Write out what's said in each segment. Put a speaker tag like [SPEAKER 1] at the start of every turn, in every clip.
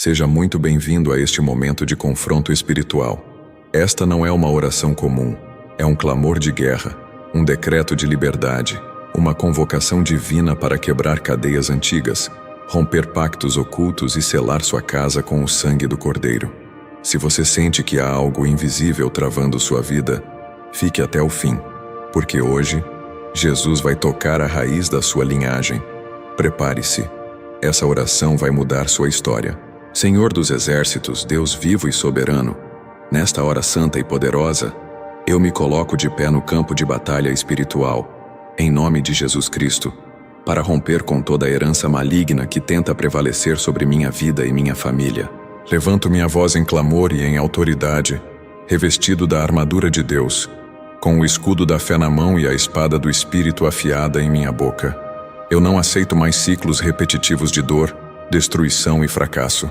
[SPEAKER 1] Seja muito bem-vindo a este momento de confronto espiritual. Esta não é uma oração comum, é um clamor de guerra, um decreto de liberdade, uma convocação divina para quebrar cadeias antigas, romper pactos ocultos e selar sua casa com o sangue do Cordeiro. Se você sente que há algo invisível travando sua vida, fique até o fim, porque hoje, Jesus vai tocar a raiz da sua linhagem. Prepare-se. Essa oração vai mudar sua história. Senhor dos exércitos, Deus vivo e soberano, nesta hora santa e poderosa, eu me coloco de pé no campo de batalha espiritual, em nome de Jesus Cristo, para romper com toda a herança maligna que tenta prevalecer sobre minha vida e minha família. Levanto minha voz em clamor e em autoridade, revestido da armadura de Deus, com o escudo da fé na mão e a espada do Espírito afiada em minha boca. Eu não aceito mais ciclos repetitivos de dor, destruição e fracasso.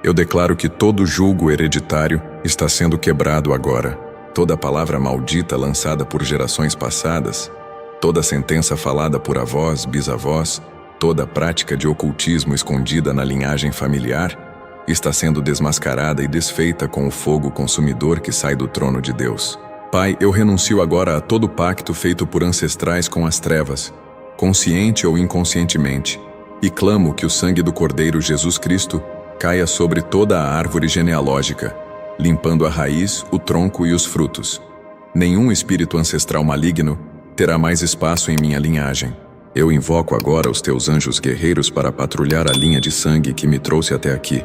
[SPEAKER 1] Eu declaro que todo jugo hereditário está sendo quebrado agora. Toda palavra maldita lançada por gerações passadas, toda sentença falada por avós, bisavós, toda prática de ocultismo escondida na linhagem familiar, está sendo desmascarada e desfeita com o fogo consumidor que sai do trono de Deus. Pai, eu renuncio agora a todo pacto feito por ancestrais com as trevas, consciente ou inconscientemente, e clamo que o sangue do Cordeiro Jesus Cristo caia sobre toda a árvore genealógica, limpando a raiz, o tronco e os frutos. Nenhum espírito ancestral maligno terá mais espaço em minha linhagem. Eu invoco agora os teus anjos guerreiros para patrulhar a linha de sangue que me trouxe até aqui.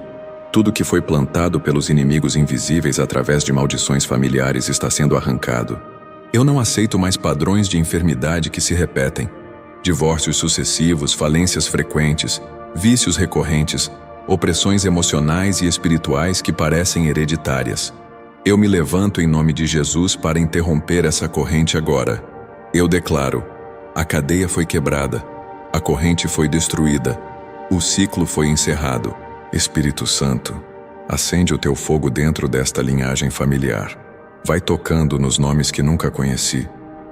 [SPEAKER 1] Tudo que foi plantado pelos inimigos invisíveis através de maldições familiares está sendo arrancado. Eu não aceito mais padrões de enfermidade que se repetem. Divórcios sucessivos, falências frequentes, vícios recorrentes, opressões emocionais e espirituais que parecem hereditárias. Eu me levanto em nome de Jesus para interromper essa corrente agora. Eu declaro: a cadeia foi quebrada, a corrente foi destruída, o ciclo foi encerrado. Espírito Santo, acende o teu fogo dentro desta linhagem familiar. Vai tocando nos nomes que nunca conheci,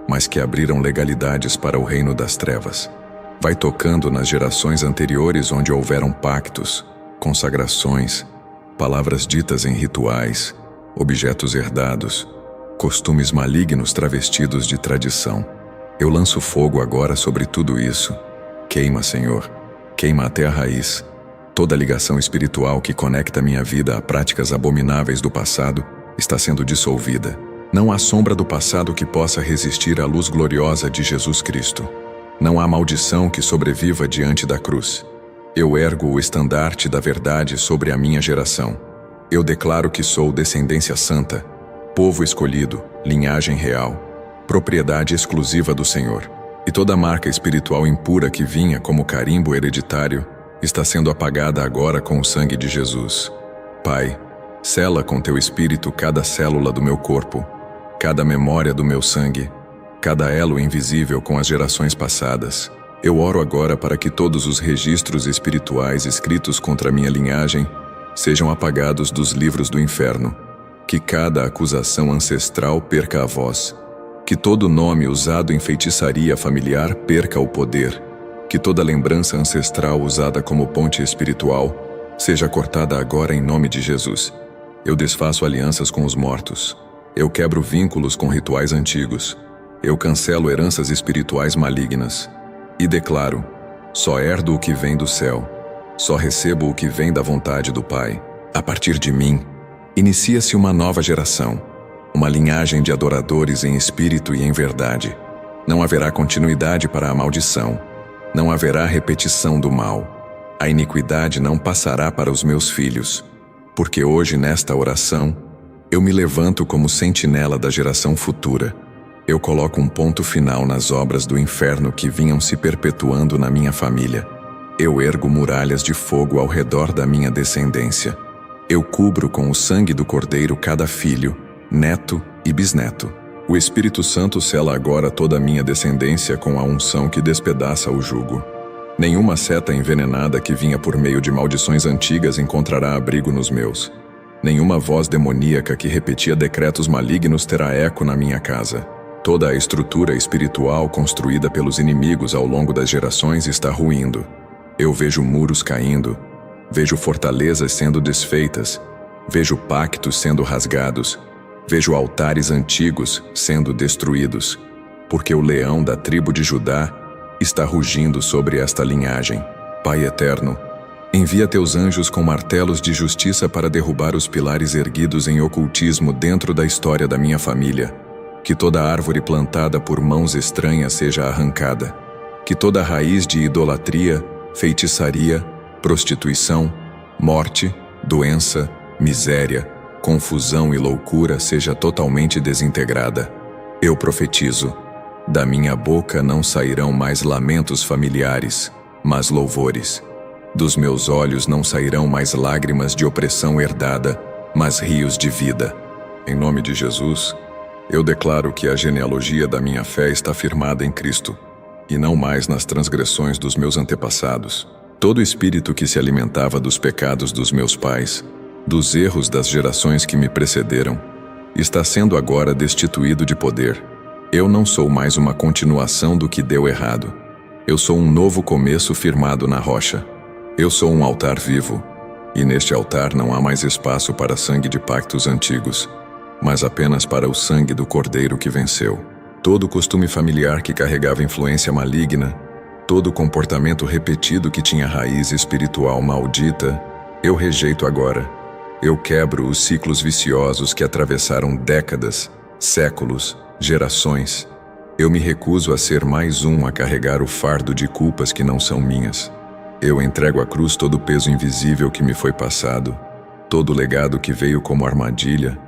[SPEAKER 1] mas que abriram legalidades para o reino das trevas. Vai tocando nas gerações anteriores onde houveram pactos, consagrações, palavras ditas em rituais, objetos herdados, costumes malignos travestidos de tradição. Eu lanço fogo agora sobre tudo isso. Queima, Senhor, queima até a raiz. Toda ligação espiritual que conecta minha vida a práticas abomináveis do passado está sendo dissolvida. Não há sombra do passado que possa resistir à luz gloriosa de Jesus Cristo. Não há maldição que sobreviva diante da cruz. Eu ergo o estandarte da verdade sobre a minha geração. Eu declaro que sou descendência santa, povo escolhido, linhagem real, propriedade exclusiva do Senhor. E toda marca espiritual impura que vinha como carimbo hereditário está sendo apagada agora com o sangue de Jesus. Pai, sela com teu espírito cada célula do meu corpo, cada memória do meu sangue, cada elo invisível com as gerações passadas. Eu oro agora para que todos os registros espirituais escritos contra minha linhagem sejam apagados dos livros do inferno, que cada acusação ancestral perca a voz, que todo nome usado em feitiçaria familiar perca o poder, que toda lembrança ancestral usada como ponte espiritual seja cortada agora em nome de Jesus. Eu desfaço alianças com os mortos. Eu quebro vínculos com rituais antigos. Eu cancelo heranças espirituais malignas. E declaro: só herdo o que vem do céu. Só recebo o que vem da vontade do Pai. A partir de mim, inicia-se uma nova geração. Uma linhagem de adoradores em espírito e em verdade. Não haverá continuidade para a maldição. Não haverá repetição do mal. A iniquidade não passará para os meus filhos. Porque hoje, nesta oração, eu me levanto como sentinela da geração futura. Eu coloco um ponto final nas obras do inferno que vinham se perpetuando na minha família. Eu ergo muralhas de fogo ao redor da minha descendência. Eu cubro com o sangue do Cordeiro cada filho, neto e bisneto. O Espírito Santo sela agora toda a minha descendência com a unção que despedaça o jugo. Nenhuma seta envenenada que vinha por meio de maldições antigas encontrará abrigo nos meus. Nenhuma voz demoníaca que repetia decretos malignos terá eco na minha casa. Toda a estrutura espiritual construída pelos inimigos ao longo das gerações está ruindo. Eu vejo muros caindo, Vejo fortalezas sendo desfeitas. Vejo pactos sendo rasgados. Vejo altares antigos sendo destruídos. Porque o leão da tribo de Judá está rugindo sobre esta linhagem. Pai eterno, envia teus anjos com martelos de justiça para derrubar os pilares erguidos em ocultismo dentro da história da minha família. Que toda árvore plantada por mãos estranhas seja arrancada. Que toda raiz de idolatria, feitiçaria, prostituição, morte, doença, miséria, confusão e loucura seja totalmente desintegrada. Eu profetizo: da minha boca não sairão mais lamentos familiares, mas louvores. Dos meus olhos não sairão mais lágrimas de opressão herdada, mas rios de vida. Em nome de Jesus, eu declaro que a genealogia da minha fé está firmada em Cristo, e não mais nas transgressões dos meus antepassados. Todo espírito que se alimentava dos pecados dos meus pais, dos erros das gerações que me precederam, está sendo agora destituído de poder. Eu não sou mais uma continuação do que deu errado. Eu sou um novo começo firmado na rocha. Eu sou um altar vivo, e neste altar não há mais espaço para sangue de pactos antigos, mas apenas para o sangue do Cordeiro que venceu. Todo costume familiar que carregava influência maligna, todo comportamento repetido que tinha raiz espiritual maldita, eu rejeito agora. Eu quebro os ciclos viciosos que atravessaram décadas, séculos, gerações. Eu me recuso a ser mais um a carregar o fardo de culpas que não são minhas. Eu entrego à cruz todo o peso invisível que me foi passado, todo o legado que veio como armadilha,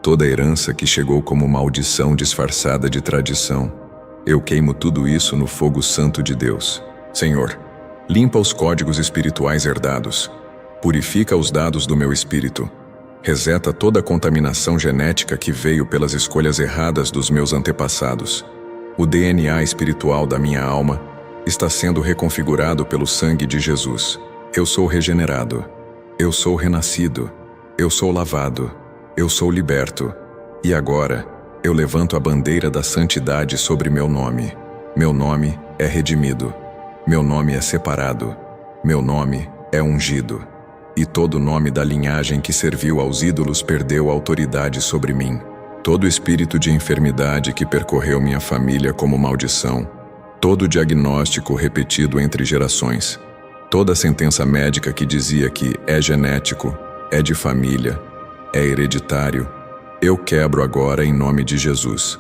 [SPEAKER 1] toda a herança que chegou como maldição disfarçada de tradição. Eu queimo tudo isso no fogo santo de Deus. Senhor, limpa os códigos espirituais herdados. Purifica os dados do meu espírito. Reseta toda a contaminação genética que veio pelas escolhas erradas dos meus antepassados. O DNA espiritual da minha alma está sendo reconfigurado pelo sangue de Jesus. Eu sou regenerado. Eu sou renascido. Eu sou lavado. Eu sou liberto. E agora, eu levanto a bandeira da santidade sobre meu nome. Meu nome é redimido. Meu nome é separado. Meu nome é ungido. E todo nome da linhagem que serviu aos ídolos perdeu autoridade sobre mim. Todo espírito de enfermidade que percorreu minha família como maldição, todo diagnóstico repetido entre gerações, toda sentença médica que dizia que é genético, é de família, é hereditário, eu quebro agora em nome de Jesus.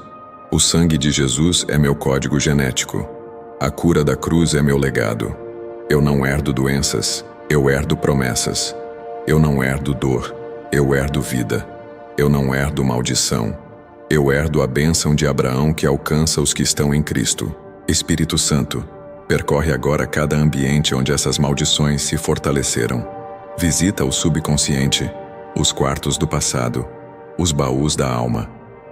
[SPEAKER 1] O sangue de Jesus é meu código genético. A cura da cruz é meu legado. Eu não herdo doenças, eu herdo promessas. Eu não herdo dor, eu herdo vida. Eu não herdo maldição. Eu herdo a bênção de Abraão que alcança os que estão em Cristo. Espírito Santo, percorre agora cada ambiente onde essas maldições se fortaleceram. Visita o subconsciente, os quartos do passado, os baús da alma.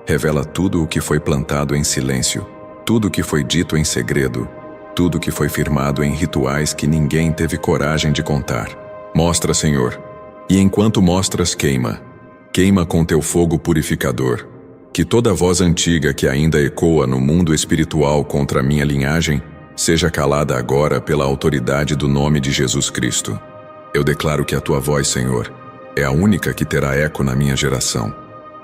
[SPEAKER 1] Revela tudo o que foi plantado em silêncio, tudo o que foi dito em segredo, tudo o que foi firmado em rituais que ninguém teve coragem de contar. Mostra, Senhor, e enquanto mostras, queima. Queima com teu fogo purificador. Que toda voz antiga que ainda ecoa no mundo espiritual contra a minha linhagem seja calada agora pela autoridade do nome de Jesus Cristo. Eu declaro que a tua voz, Senhor, é a única que terá eco na minha geração.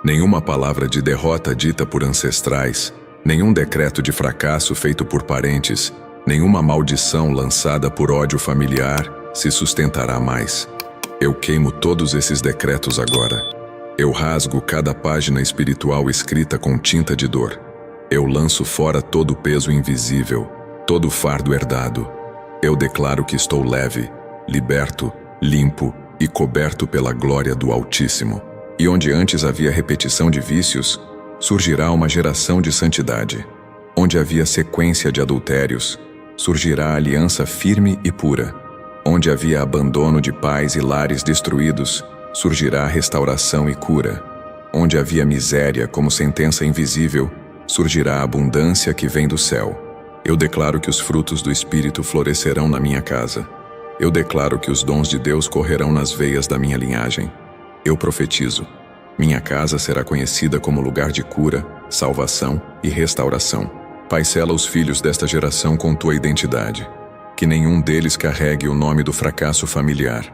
[SPEAKER 1] Nenhuma palavra de derrota dita por ancestrais, nenhum decreto de fracasso feito por parentes, nenhuma maldição lançada por ódio familiar se sustentará mais. Eu queimo todos esses decretos agora. Eu rasgo cada página espiritual escrita com tinta de dor. Eu lanço fora todo o peso invisível, todo o fardo herdado. Eu declaro que estou leve, liberto, limpo e coberto pela glória do Altíssimo. E onde antes havia repetição de vícios, surgirá uma geração de santidade. Onde havia sequência de adultérios, surgirá aliança firme e pura. Onde havia abandono de pais e lares destruídos, surgirá restauração e cura. Onde havia miséria como sentença invisível, surgirá a abundância que vem do céu. Eu declaro que os frutos do Espírito florescerão na minha casa. Eu declaro que os dons de Deus correrão nas veias da minha linhagem. Eu profetizo: minha casa será conhecida como lugar de cura, salvação e restauração. Pai, sela os filhos desta geração com tua identidade. Que nenhum deles carregue o nome do fracasso familiar.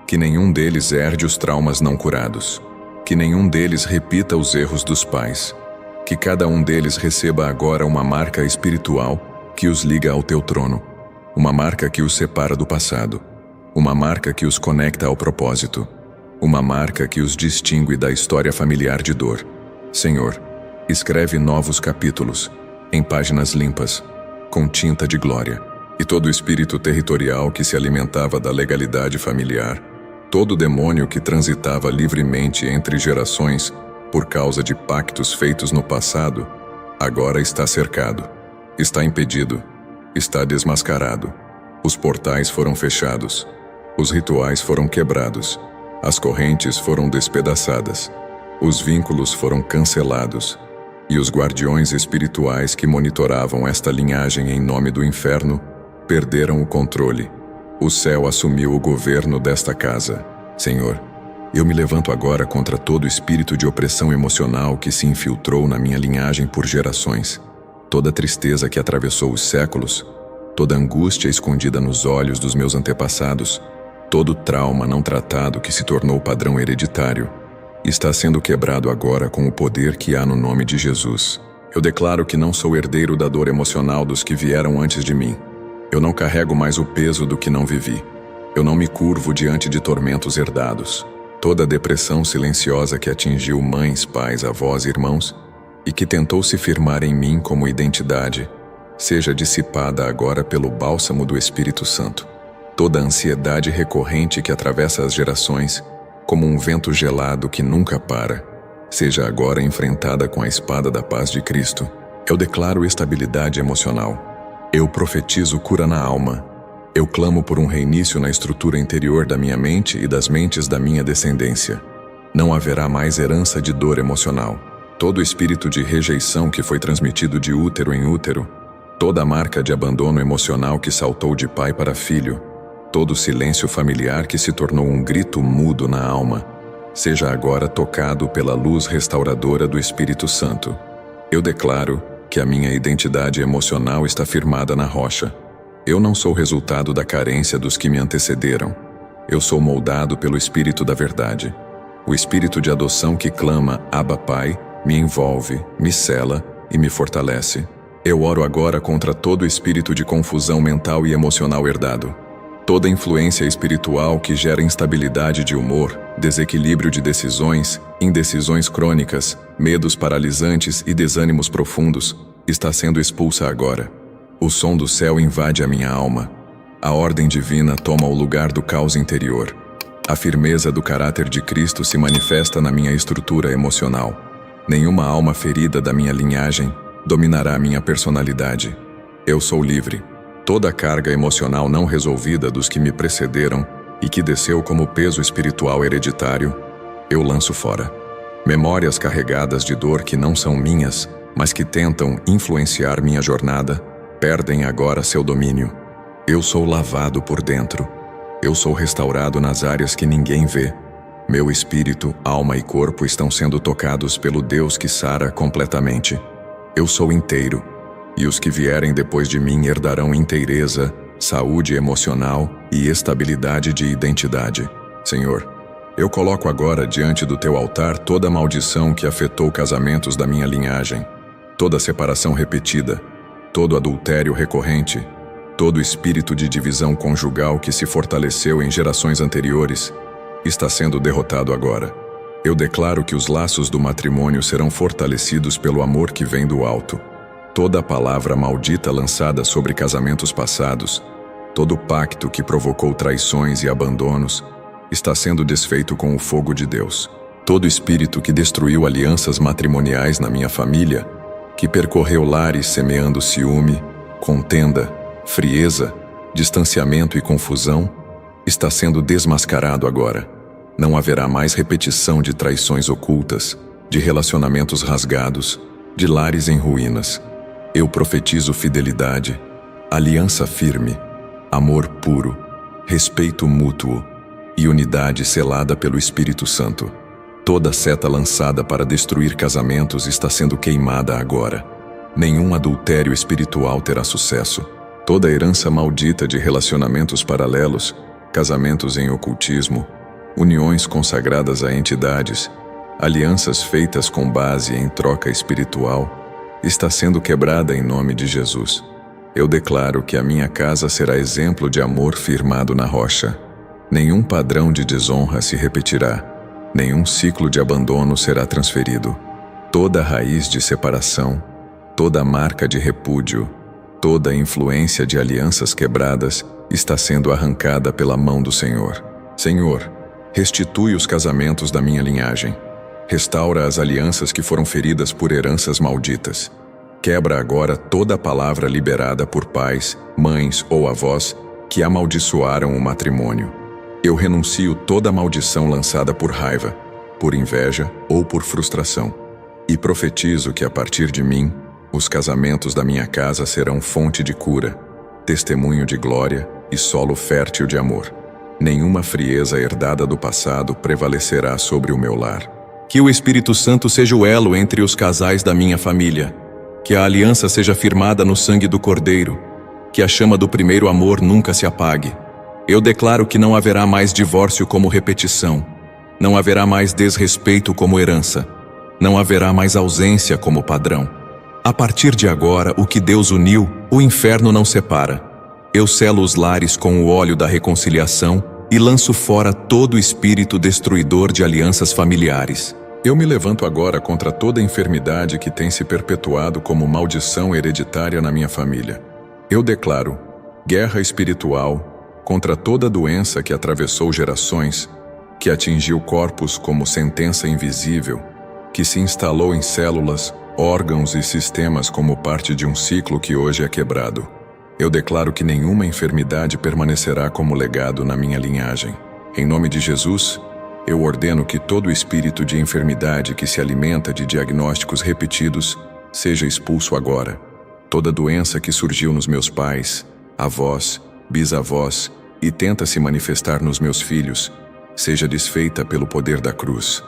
[SPEAKER 1] Que nenhum deles herde os traumas não curados. Que nenhum deles repita os erros dos pais. Que cada um deles receba agora uma marca espiritual que os liga ao teu trono. Uma marca que os separa do passado. Uma marca que os conecta ao propósito. Uma marca que os distingue da história familiar de dor. Senhor, escreve novos capítulos, em páginas limpas, com tinta de glória. E todo espírito territorial que se alimentava da legalidade familiar, todo demônio que transitava livremente entre gerações por causa de pactos feitos no passado, agora está cercado, está impedido, está desmascarado. Os portais foram fechados, os rituais foram quebrados, as correntes foram despedaçadas, os vínculos foram cancelados, e os guardiões espirituais que monitoravam esta linhagem em nome do inferno perderam o controle. O céu assumiu o governo desta casa. Senhor, eu me levanto agora contra todo espírito de opressão emocional que se infiltrou na minha linhagem por gerações. Toda tristeza que atravessou os séculos, toda angústia escondida nos olhos dos meus antepassados, todo trauma não tratado que se tornou padrão hereditário, está sendo quebrado agora com o poder que há no nome de Jesus. Eu declaro que não sou herdeiro da dor emocional dos que vieram antes de mim. Eu não carrego mais o peso do que não vivi. Eu não me curvo diante de tormentos herdados. Toda depressão silenciosa que atingiu mães, pais, avós e irmãos, e que tentou se firmar em mim como identidade, seja dissipada agora pelo bálsamo do Espírito Santo. Toda ansiedade recorrente que atravessa as gerações, como um vento gelado que nunca para, seja agora enfrentada com a espada da paz de Cristo. Eu declaro estabilidade emocional. Eu profetizo cura na alma. Eu clamo por um reinício na estrutura interior da minha mente e das mentes da minha descendência. Não haverá mais herança de dor emocional. Todo espírito de rejeição que foi transmitido de útero em útero, toda marca de abandono emocional que saltou de pai para filho, todo silêncio familiar que se tornou um grito mudo na alma, seja agora tocado pela luz restauradora do Espírito Santo. Eu declaro que a minha identidade emocional está firmada na rocha. Eu não sou resultado da carência dos que me antecederam. Eu sou moldado pelo Espírito da verdade. O Espírito de adoção que clama, Abba Pai, me envolve, me sela e me fortalece. Eu oro agora contra todo espírito de confusão mental e emocional herdado. Toda influência espiritual que gera instabilidade de humor, desequilíbrio de decisões, indecisões crônicas, medos paralisantes e desânimos profundos, está sendo expulsa agora. O som do céu invade a minha alma. A ordem divina toma o lugar do caos interior. A firmeza do caráter de Cristo se manifesta na minha estrutura emocional. Nenhuma alma ferida da minha linhagem dominará a minha personalidade. Eu sou livre. Toda a carga emocional não resolvida dos que me precederam e que desceu como peso espiritual hereditário, eu lanço fora. Memórias carregadas de dor que não são minhas, mas que tentam influenciar minha jornada, perdem agora seu domínio. Eu sou lavado por dentro. Eu sou restaurado nas áreas que ninguém vê. Meu espírito, alma e corpo estão sendo tocados pelo Deus que sara completamente. Eu sou inteiro. E os que vierem depois de mim herdarão inteireza, saúde emocional e estabilidade de identidade. Senhor, eu coloco agora diante do teu altar toda a maldição que afetou casamentos da minha linhagem, toda separação repetida, todo adultério recorrente, todo espírito de divisão conjugal que se fortaleceu em gerações anteriores, está sendo derrotado agora. Eu declaro que os laços do matrimônio serão fortalecidos pelo amor que vem do alto. Toda a palavra maldita lançada sobre casamentos passados, todo pacto que provocou traições e abandonos, está sendo desfeito com o fogo de Deus. Todo espírito que destruiu alianças matrimoniais na minha família, que percorreu lares semeando ciúme, contenda, frieza, distanciamento e confusão, está sendo desmascarado agora. Não haverá mais repetição de traições ocultas, de relacionamentos rasgados, de lares em ruínas. Eu profetizo fidelidade, aliança firme, amor puro, respeito mútuo e unidade selada pelo Espírito Santo. Toda seta lançada para destruir casamentos está sendo queimada agora. Nenhum adultério espiritual terá sucesso. Toda herança maldita de relacionamentos paralelos, casamentos em ocultismo, uniões consagradas a entidades, alianças feitas com base em troca espiritual, está sendo quebrada em nome de Jesus. Eu declaro que a minha casa será exemplo de amor firmado na rocha. Nenhum padrão de desonra se repetirá. Nenhum ciclo de abandono será transferido. Toda raiz de separação, toda marca de repúdio, toda influência de alianças quebradas está sendo arrancada pela mão do Senhor. Senhor, restitui os casamentos da minha linhagem. Restaura as alianças que foram feridas por heranças malditas. Quebra agora toda palavra liberada por pais, mães ou avós que amaldiçoaram o matrimônio. Eu renuncio toda maldição lançada por raiva, por inveja ou por frustração. E profetizo que a partir de mim, os casamentos da minha casa serão fonte de cura, testemunho de glória e solo fértil de amor. Nenhuma frieza herdada do passado prevalecerá sobre o meu lar. Que o Espírito Santo seja o elo entre os casais da minha família. Que a aliança seja firmada no sangue do Cordeiro. Que a chama do primeiro amor nunca se apague. Eu declaro que não haverá mais divórcio como repetição. Não haverá mais desrespeito como herança. Não haverá mais ausência como padrão. A partir de agora, o que Deus uniu, o inferno não separa. Eu selo os lares com o óleo da reconciliação e lanço fora todo espírito destruidor de alianças familiares. Eu me levanto agora contra toda enfermidade que tem se perpetuado como maldição hereditária na minha família. Eu declaro guerra espiritual contra toda doença que atravessou gerações, que atingiu corpos como sentença invisível, que se instalou em células, órgãos e sistemas como parte de um ciclo que hoje é quebrado. Eu declaro que nenhuma enfermidade permanecerá como legado na minha linhagem. Em nome de Jesus, eu ordeno que todo espírito de enfermidade que se alimenta de diagnósticos repetidos seja expulso agora. Toda doença que surgiu nos meus pais, avós, bisavós e tenta se manifestar nos meus filhos, seja desfeita pelo poder da cruz.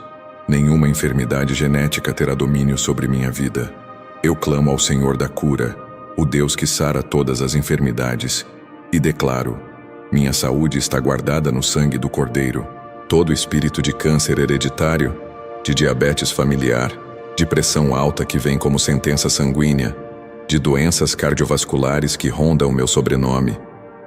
[SPEAKER 1] Nenhuma enfermidade genética terá domínio sobre minha vida. Eu clamo ao Senhor da cura, o Deus que sara todas as enfermidades, e declaro: minha saúde está guardada no sangue do Cordeiro. Todo espírito de câncer hereditário, de diabetes familiar, de pressão alta que vem como sentença sanguínea, de doenças cardiovasculares que rondam meu sobrenome,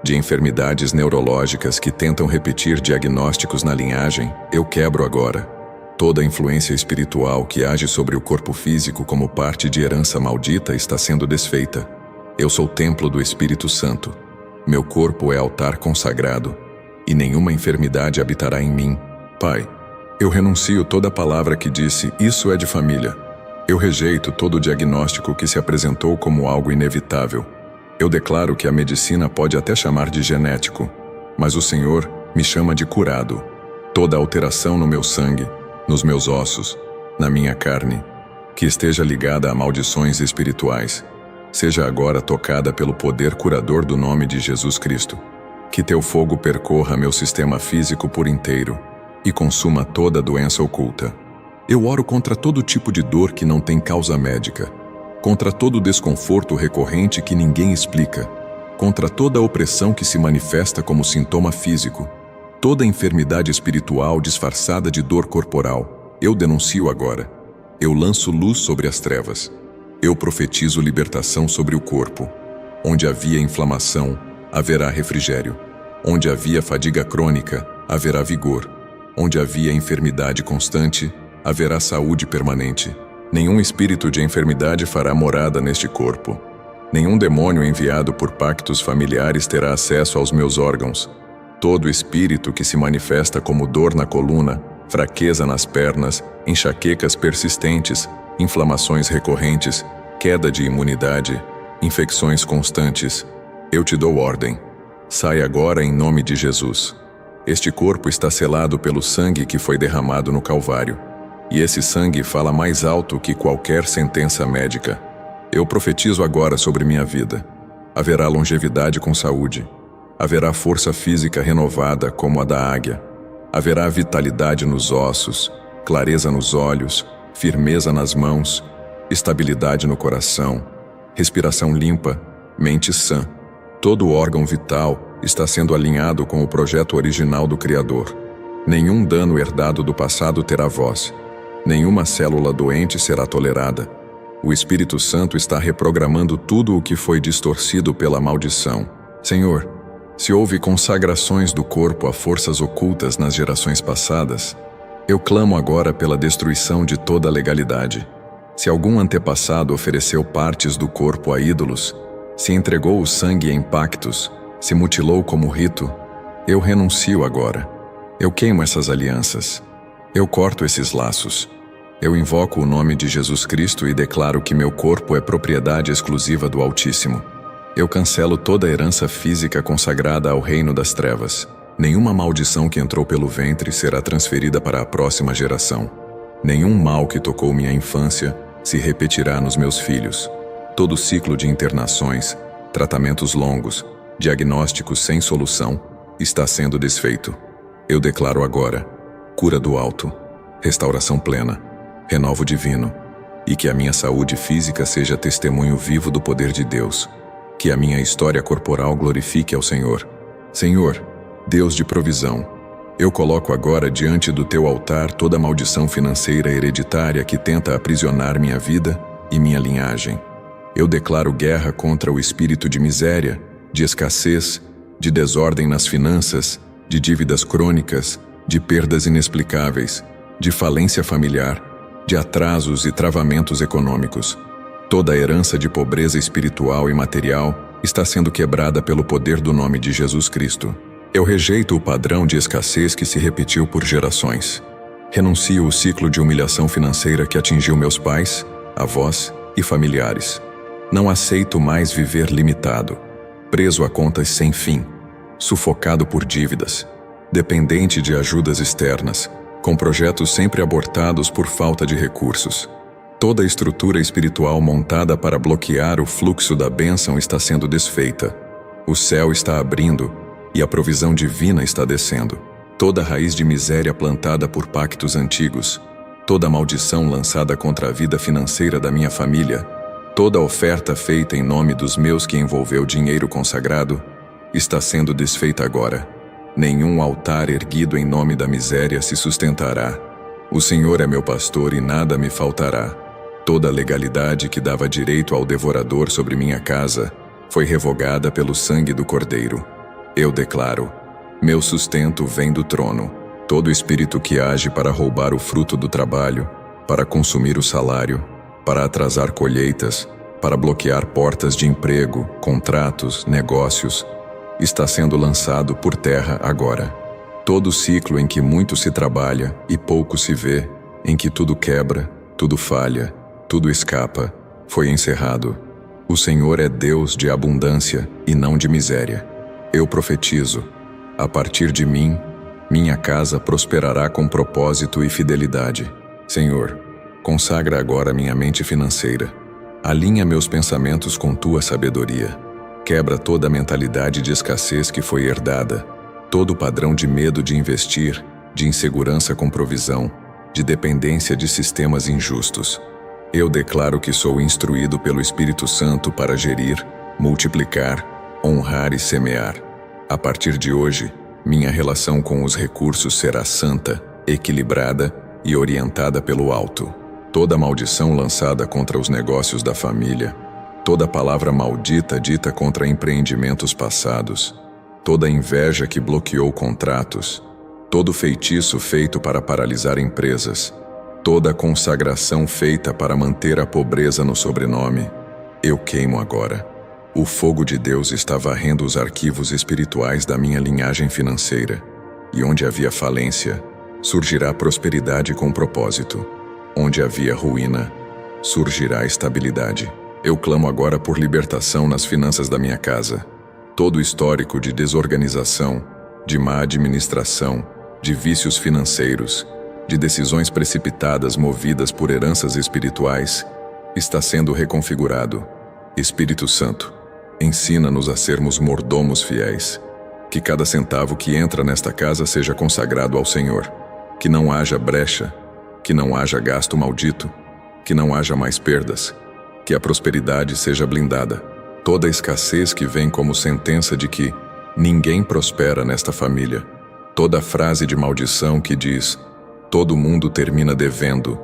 [SPEAKER 1] de enfermidades neurológicas que tentam repetir diagnósticos na linhagem, eu quebro agora. Toda influência espiritual que age sobre o corpo físico como parte de herança maldita está sendo desfeita. Eu sou templo do Espírito Santo. Meu corpo é altar consagrado, e nenhuma enfermidade habitará em mim. Pai, eu renuncio toda palavra que disse, isso é de família. Eu rejeito todo diagnóstico que se apresentou como algo inevitável. Eu declaro que a medicina pode até chamar de genético, mas o Senhor me chama de curado. Toda alteração no meu sangue, nos meus ossos, na minha carne, que esteja ligada a maldições espirituais, seja agora tocada pelo poder curador do nome de Jesus Cristo. Que teu fogo percorra meu sistema físico por inteiro e consuma toda doença oculta. Eu oro contra todo tipo de dor que não tem causa médica, contra todo desconforto recorrente que ninguém explica, contra toda opressão que se manifesta como sintoma físico, toda enfermidade espiritual disfarçada de dor corporal. Eu denuncio agora. Eu lanço luz sobre as trevas. Eu profetizo libertação sobre o corpo. Onde havia inflamação, haverá refrigério. Onde havia fadiga crônica, haverá vigor. Onde havia enfermidade constante, haverá saúde permanente. Nenhum espírito de enfermidade fará morada neste corpo. Nenhum demônio enviado por pactos familiares terá acesso aos meus órgãos. Todo espírito que se manifesta como dor na coluna, fraqueza nas pernas, enxaquecas persistentes, inflamações recorrentes, queda de imunidade, infecções constantes, eu te dou ordem. Sai agora em nome de Jesus. Este corpo está selado pelo sangue que foi derramado no Calvário. E esse sangue fala mais alto que qualquer sentença médica. Eu profetizo agora sobre minha vida. Haverá longevidade com saúde. Haverá força física renovada como a da águia. Haverá vitalidade nos ossos, clareza nos olhos, firmeza nas mãos, estabilidade no coração, respiração limpa, mente sã. Todo órgão vital está sendo alinhado com o projeto original do Criador. Nenhum dano herdado do passado terá voz. Nenhuma célula doente será tolerada. O Espírito Santo está reprogramando tudo o que foi distorcido pela maldição. Senhor, se houve consagrações do corpo a forças ocultas nas gerações passadas, eu clamo agora pela destruição de toda a legalidade. Se algum antepassado ofereceu partes do corpo a ídolos, se entregou o sangue em pactos, se mutilou como rito, eu renuncio agora. Eu queimo essas alianças. Eu corto esses laços. Eu invoco o nome de Jesus Cristo e declaro que meu corpo é propriedade exclusiva do Altíssimo. Eu cancelo toda a herança física consagrada ao reino das trevas. Nenhuma maldição que entrou pelo ventre será transferida para a próxima geração. Nenhum mal que tocou minha infância se repetirá nos meus filhos. Todo ciclo de internações, tratamentos longos, diagnósticos sem solução, está sendo desfeito. Eu declaro agora cura do alto, restauração plena, renovo divino, e que a minha saúde física seja testemunho vivo do poder de Deus. Que a minha história corporal glorifique ao Senhor. Senhor, Deus de provisão, eu coloco agora diante do teu altar toda maldição financeira hereditária que tenta aprisionar minha vida e minha linhagem. Eu declaro guerra contra o espírito de miséria, de escassez, de desordem nas finanças, de dívidas crônicas, de perdas inexplicáveis, de falência familiar, de atrasos e travamentos econômicos. Toda a herança de pobreza espiritual e material está sendo quebrada pelo poder do nome de Jesus Cristo. Eu rejeito o padrão de escassez que se repetiu por gerações. Renuncio o ciclo de humilhação financeira que atingiu meus pais, avós e familiares. Não aceito mais viver limitado, preso a contas sem fim, sufocado por dívidas, dependente de ajudas externas, com projetos sempre abortados por falta de recursos. Toda a estrutura espiritual montada para bloquear o fluxo da bênção está sendo desfeita. O céu está abrindo e a provisão divina está descendo. Toda raiz de miséria plantada por pactos antigos, toda maldição lançada contra a vida financeira da minha família, toda oferta feita em nome dos meus que envolveu dinheiro consagrado, está sendo desfeita agora. Nenhum altar erguido em nome da miséria se sustentará. O Senhor é meu pastor e nada me faltará. Toda a legalidade que dava direito ao devorador sobre minha casa foi revogada pelo sangue do Cordeiro. Eu declaro: meu sustento vem do trono. Todo espírito que age para roubar o fruto do trabalho, para consumir o salário, para atrasar colheitas, para bloquear portas de emprego, contratos, negócios, está sendo lançado por terra agora. Todo ciclo em que muito se trabalha e pouco se vê, em que tudo quebra, tudo falha, tudo escapa, foi encerrado. O Senhor é Deus de abundância e não de miséria. Eu profetizo: a partir de mim, minha casa prosperará com propósito e fidelidade. Senhor, consagra agora minha mente financeira. Alinha meus pensamentos com tua sabedoria. Quebra toda a mentalidade de escassez que foi herdada, todo o padrão de medo de investir, de insegurança com provisão, de dependência de sistemas injustos. Eu declaro que sou instruído pelo Espírito Santo para gerir, multiplicar, honrar e semear. A partir de hoje, minha relação com os recursos será santa, equilibrada e orientada pelo alto. Toda maldição lançada contra os negócios da família, toda palavra maldita dita contra empreendimentos passados, toda inveja que bloqueou contratos, todo feitiço feito para paralisar empresas, toda consagração feita para manter a pobreza no sobrenome, eu queimo agora. O fogo de Deus está varrendo os arquivos espirituais da minha linhagem financeira, e onde havia falência, surgirá prosperidade com propósito. Onde havia ruína, surgirá estabilidade. Eu clamo agora por libertação nas finanças da minha casa. Todo o histórico de desorganização, de má administração, de vícios financeiros, de decisões precipitadas movidas por heranças espirituais, está sendo reconfigurado. Espírito Santo, ensina-nos a sermos mordomos fiéis. Que cada centavo que entra nesta casa seja consagrado ao Senhor. Que não haja brecha, que não haja gasto maldito, que não haja mais perdas, que a prosperidade seja blindada. Toda a escassez que vem como sentença de que ninguém prospera nesta família, Toda frase de maldição que diz: todo mundo termina devendo,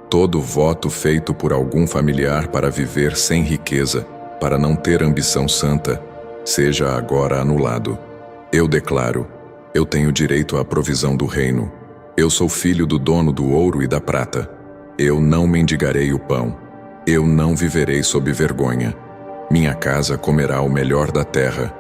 [SPEAKER 1] todo voto feito por algum familiar para viver sem riqueza, para não ter ambição santa, seja agora anulado. Eu declaro: eu tenho direito à provisão do reino. Eu sou filho do dono do ouro e da prata. Eu não mendigarei o pão. Eu não viverei sob vergonha. Minha casa comerá o melhor da terra.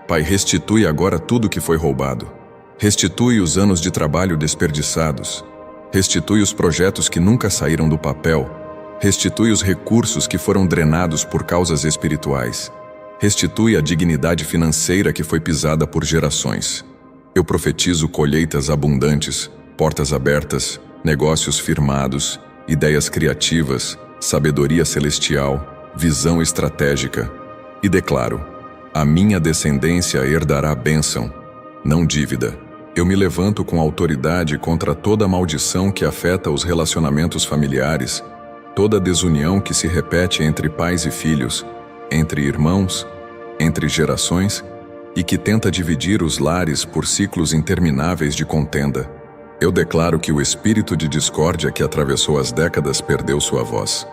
[SPEAKER 1] Pai, restitui agora tudo que foi roubado. Restitui os anos de trabalho desperdiçados. Restitui os projetos que nunca saíram do papel. Restitui os recursos que foram drenados por causas espirituais. Restitui a dignidade financeira que foi pisada por gerações. Eu profetizo colheitas abundantes, portas abertas, negócios firmados, ideias criativas, sabedoria celestial, visão estratégica. E declaro: a minha descendência herdará bênção, não dívida. Eu me levanto com autoridade contra toda maldição que afeta os relacionamentos familiares, toda desunião que se repete entre pais e filhos, entre irmãos, entre gerações, e que tenta dividir os lares por ciclos intermináveis de contenda. Eu declaro que o espírito de discórdia que atravessou as décadas perdeu sua voz.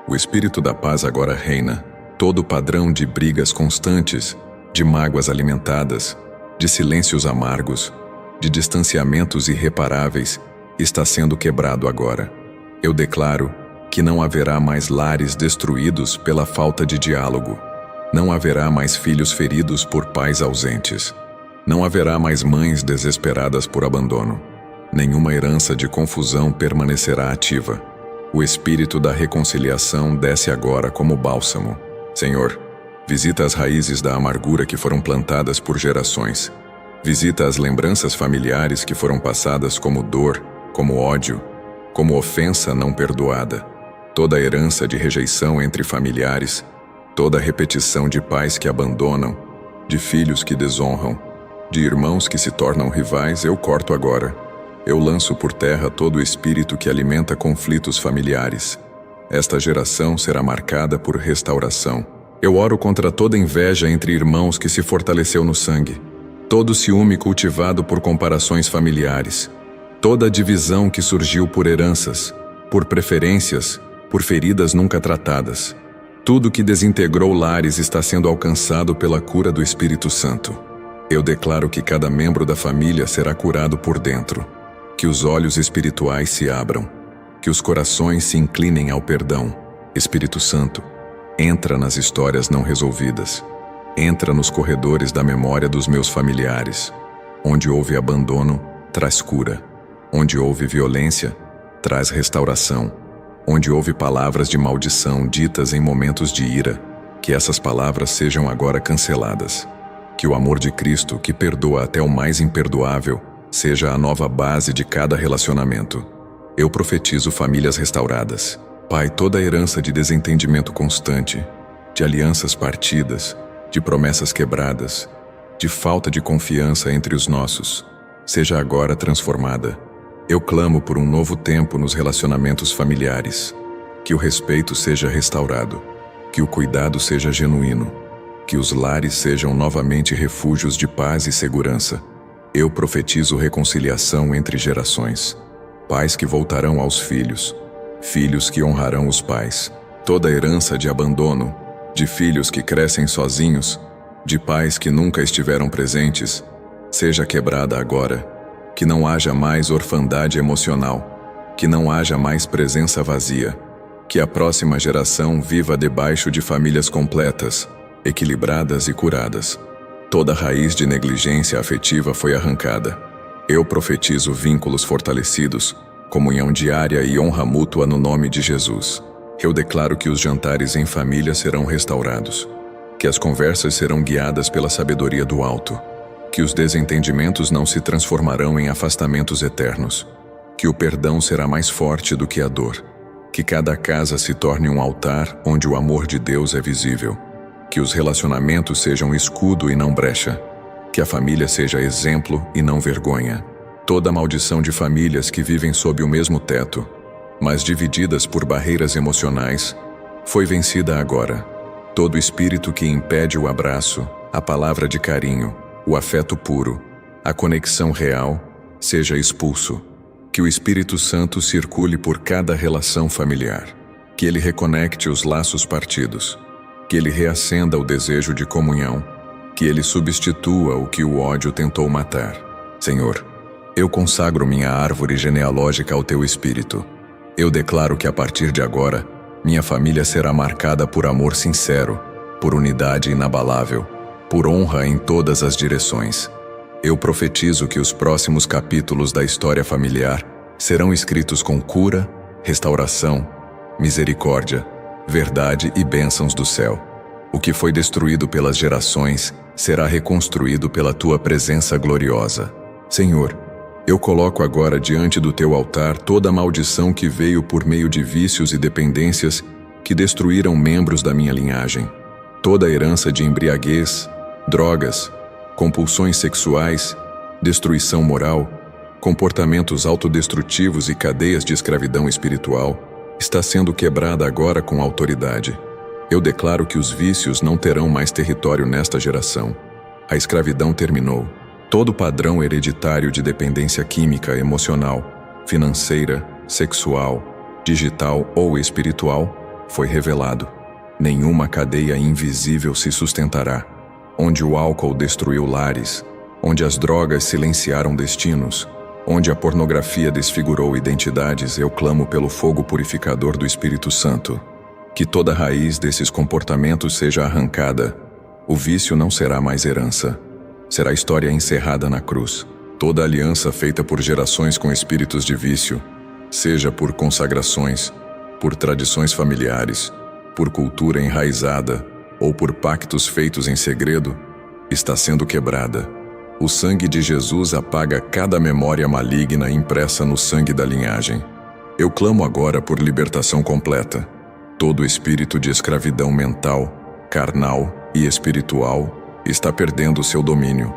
[SPEAKER 1] O espírito da paz agora reina. Todo padrão de brigas constantes, de mágoas alimentadas, de silêncios amargos, de distanciamentos irreparáveis, está sendo quebrado agora. Eu declaro que não haverá mais lares destruídos pela falta de diálogo. Não haverá mais filhos feridos por pais ausentes. Não haverá mais mães desesperadas por abandono. Nenhuma herança de confusão permanecerá ativa. O espírito da reconciliação desce agora como bálsamo. Senhor, visita as raízes da amargura que foram plantadas por gerações. Visita as lembranças familiares que foram passadas como dor, como ódio, como ofensa não perdoada. Toda a herança de rejeição entre familiares, toda a repetição de pais que abandonam, de filhos que desonram, de irmãos que se tornam rivais, eu corto agora. Eu lanço por terra todo o espírito que alimenta conflitos familiares. Esta geração será marcada por restauração. Eu oro contra toda inveja entre irmãos que se fortaleceu no sangue, todo ciúme cultivado por comparações familiares, toda divisão que surgiu por heranças, por preferências, por feridas nunca tratadas. Tudo que desintegrou lares está sendo alcançado pela cura do Espírito Santo. Eu declaro que cada membro da família será curado por dentro, que os olhos espirituais se abram, que os corações se inclinem ao perdão. Espírito Santo, entra nas histórias não resolvidas. Entra nos corredores da memória dos meus familiares. Onde houve abandono, traz cura. Onde houve violência, traz restauração. Onde houve palavras de maldição ditas em momentos de ira, que essas palavras sejam agora canceladas. Que o amor de Cristo, que perdoa até o mais imperdoável, seja a nova base de cada relacionamento. Eu profetizo famílias restauradas. Pai, toda a herança de desentendimento constante, de alianças partidas, de promessas quebradas, de falta de confiança entre os nossos, seja agora transformada. Eu clamo por um novo tempo nos relacionamentos familiares. Que o respeito seja restaurado, que o cuidado seja genuíno, que os lares sejam novamente refúgios de paz e segurança. Eu profetizo reconciliação entre gerações. Pais que voltarão aos filhos, filhos que honrarão os pais. Toda a herança de abandono, de filhos que crescem sozinhos, de pais que nunca estiveram presentes, seja quebrada agora. Que não haja mais orfandade emocional, que não haja mais presença vazia, que a próxima geração viva debaixo de famílias completas, equilibradas e curadas. Toda raiz de negligência afetiva foi arrancada. Eu profetizo vínculos fortalecidos, comunhão diária e honra mútua no nome de Jesus. Eu declaro que os jantares em família serão restaurados, que as conversas serão guiadas pela sabedoria do alto, que os desentendimentos não se transformarão em afastamentos eternos, que o perdão será mais forte do que a dor, que cada casa se torne um altar onde o amor de Deus é visível, que os relacionamentos sejam escudo e não brecha, que a família seja exemplo e não vergonha. Toda maldição de famílias que vivem sob o mesmo teto, mas divididas por barreiras emocionais, foi vencida agora. Todo espírito que impede o abraço, a palavra de carinho, o afeto puro, a conexão real, seja expulso. Que o Espírito Santo circule por cada relação familiar. Que ele reconecte os laços partidos. Que ele reacenda o desejo de comunhão. Que ele substitua o que o ódio tentou matar. Senhor, eu consagro minha árvore genealógica ao teu Espírito. Eu declaro que a partir de agora, minha família será marcada por amor sincero, por unidade inabalável, por honra em todas as direções. Eu profetizo que os próximos capítulos da história familiar serão escritos com cura, restauração, misericórdia, verdade e bênçãos do céu. O que foi destruído pelas gerações será reconstruído pela tua presença gloriosa. Senhor, eu coloco agora diante do teu altar toda a maldição que veio por meio de vícios e dependências que destruíram membros da minha linhagem. Toda a herança de embriaguez, drogas, compulsões sexuais, destruição moral, comportamentos autodestrutivos e cadeias de escravidão espiritual está sendo quebrada agora com autoridade. Eu declaro que os vícios não terão mais território nesta geração. A escravidão terminou. Todo padrão hereditário de dependência química, emocional, financeira, sexual, digital ou espiritual foi revelado. Nenhuma cadeia invisível se sustentará. Onde o álcool destruiu lares, onde as drogas silenciaram destinos, onde a pornografia desfigurou identidades, eu clamo pelo fogo purificador do Espírito Santo. Que toda raiz desses comportamentos seja arrancada. O vício não será mais herança. Será história encerrada na cruz. Toda aliança feita por gerações com espíritos de vício, seja por consagrações, por tradições familiares, por cultura enraizada ou por pactos feitos em segredo, está sendo quebrada. O sangue de Jesus apaga cada memória maligna impressa no sangue da linhagem. Eu clamo agora por libertação completa. Todo espírito de escravidão mental, carnal e espiritual está perdendo seu domínio.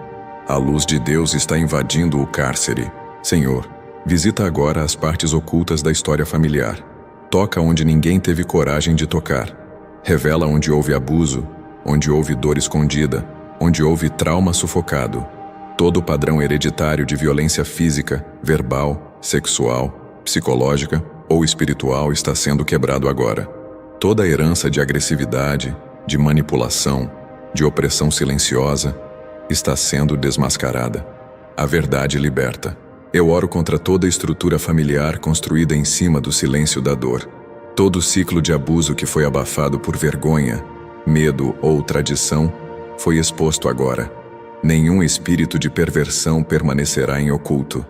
[SPEAKER 1] A luz de Deus está invadindo o cárcere. Senhor, visita agora as partes ocultas da história familiar. Toca onde ninguém teve coragem de tocar. Revela onde houve abuso, onde houve dor escondida, onde houve trauma sufocado. Todo padrão hereditário de violência física, verbal, sexual, psicológica ou espiritual está sendo quebrado agora. Toda herança de agressividade, de manipulação, de opressão silenciosa, está sendo desmascarada. A verdade liberta. Eu oro contra toda estrutura familiar construída em cima do silêncio da dor. Todo ciclo de abuso que foi abafado por vergonha, medo ou tradição foi exposto agora. Nenhum espírito de perversão permanecerá em oculto.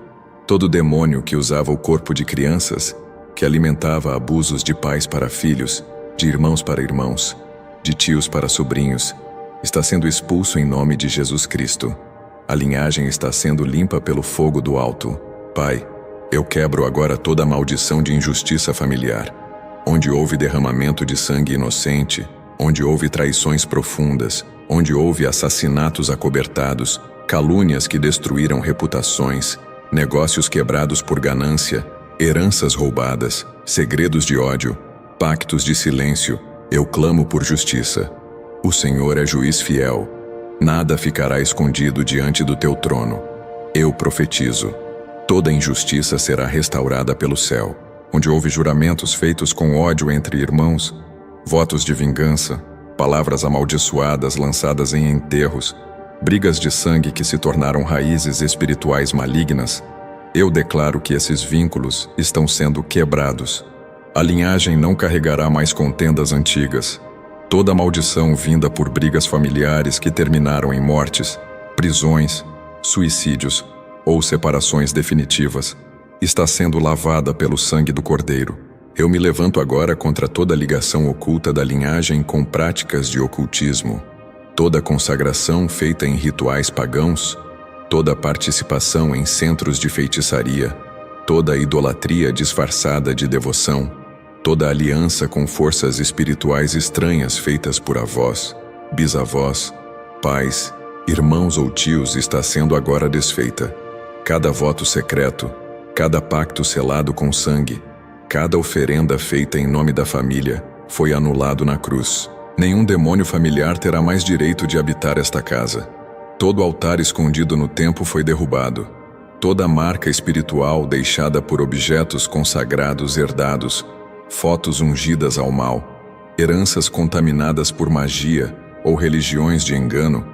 [SPEAKER 1] Todo demônio que usava o corpo de crianças, que alimentava abusos de pais para filhos, de irmãos para irmãos, de tios para sobrinhos, está sendo expulso em nome de Jesus Cristo. A linhagem está sendo limpa pelo fogo do alto. Pai, eu quebro agora toda maldição de injustiça familiar. Onde houve derramamento de sangue inocente, onde houve traições profundas, onde houve assassinatos acobertados, calúnias que destruíram reputações, negócios quebrados por ganância, heranças roubadas, segredos de ódio, pactos de silêncio, eu clamo por justiça. O Senhor é juiz fiel. Nada ficará escondido diante do teu trono. Eu profetizo. Toda injustiça será restaurada pelo céu. Onde houve juramentos feitos com ódio entre irmãos, votos de vingança, palavras amaldiçoadas lançadas em enterros, brigas de sangue que se tornaram raízes espirituais malignas, eu declaro que esses vínculos estão sendo quebrados. A linhagem não carregará mais contendas antigas. Toda maldição vinda por brigas familiares que terminaram em mortes, prisões, suicídios ou separações definitivas, está sendo lavada pelo sangue do Cordeiro. Eu me levanto agora contra toda ligação oculta da linhagem com práticas de ocultismo, toda consagração feita em rituais pagãos, toda participação em centros de feitiçaria, toda idolatria disfarçada de devoção, toda aliança com forças espirituais estranhas feitas por avós, bisavós, pais, irmãos ou tios está sendo agora desfeita. Cada voto secreto, cada pacto selado com sangue, cada oferenda feita em nome da família foi anulado na cruz. Nenhum demônio familiar terá mais direito de habitar esta casa. Todo altar escondido no tempo foi derrubado. Toda marca espiritual deixada por objetos consagrados herdados, fotos ungidas ao mal, heranças contaminadas por magia ou religiões de engano,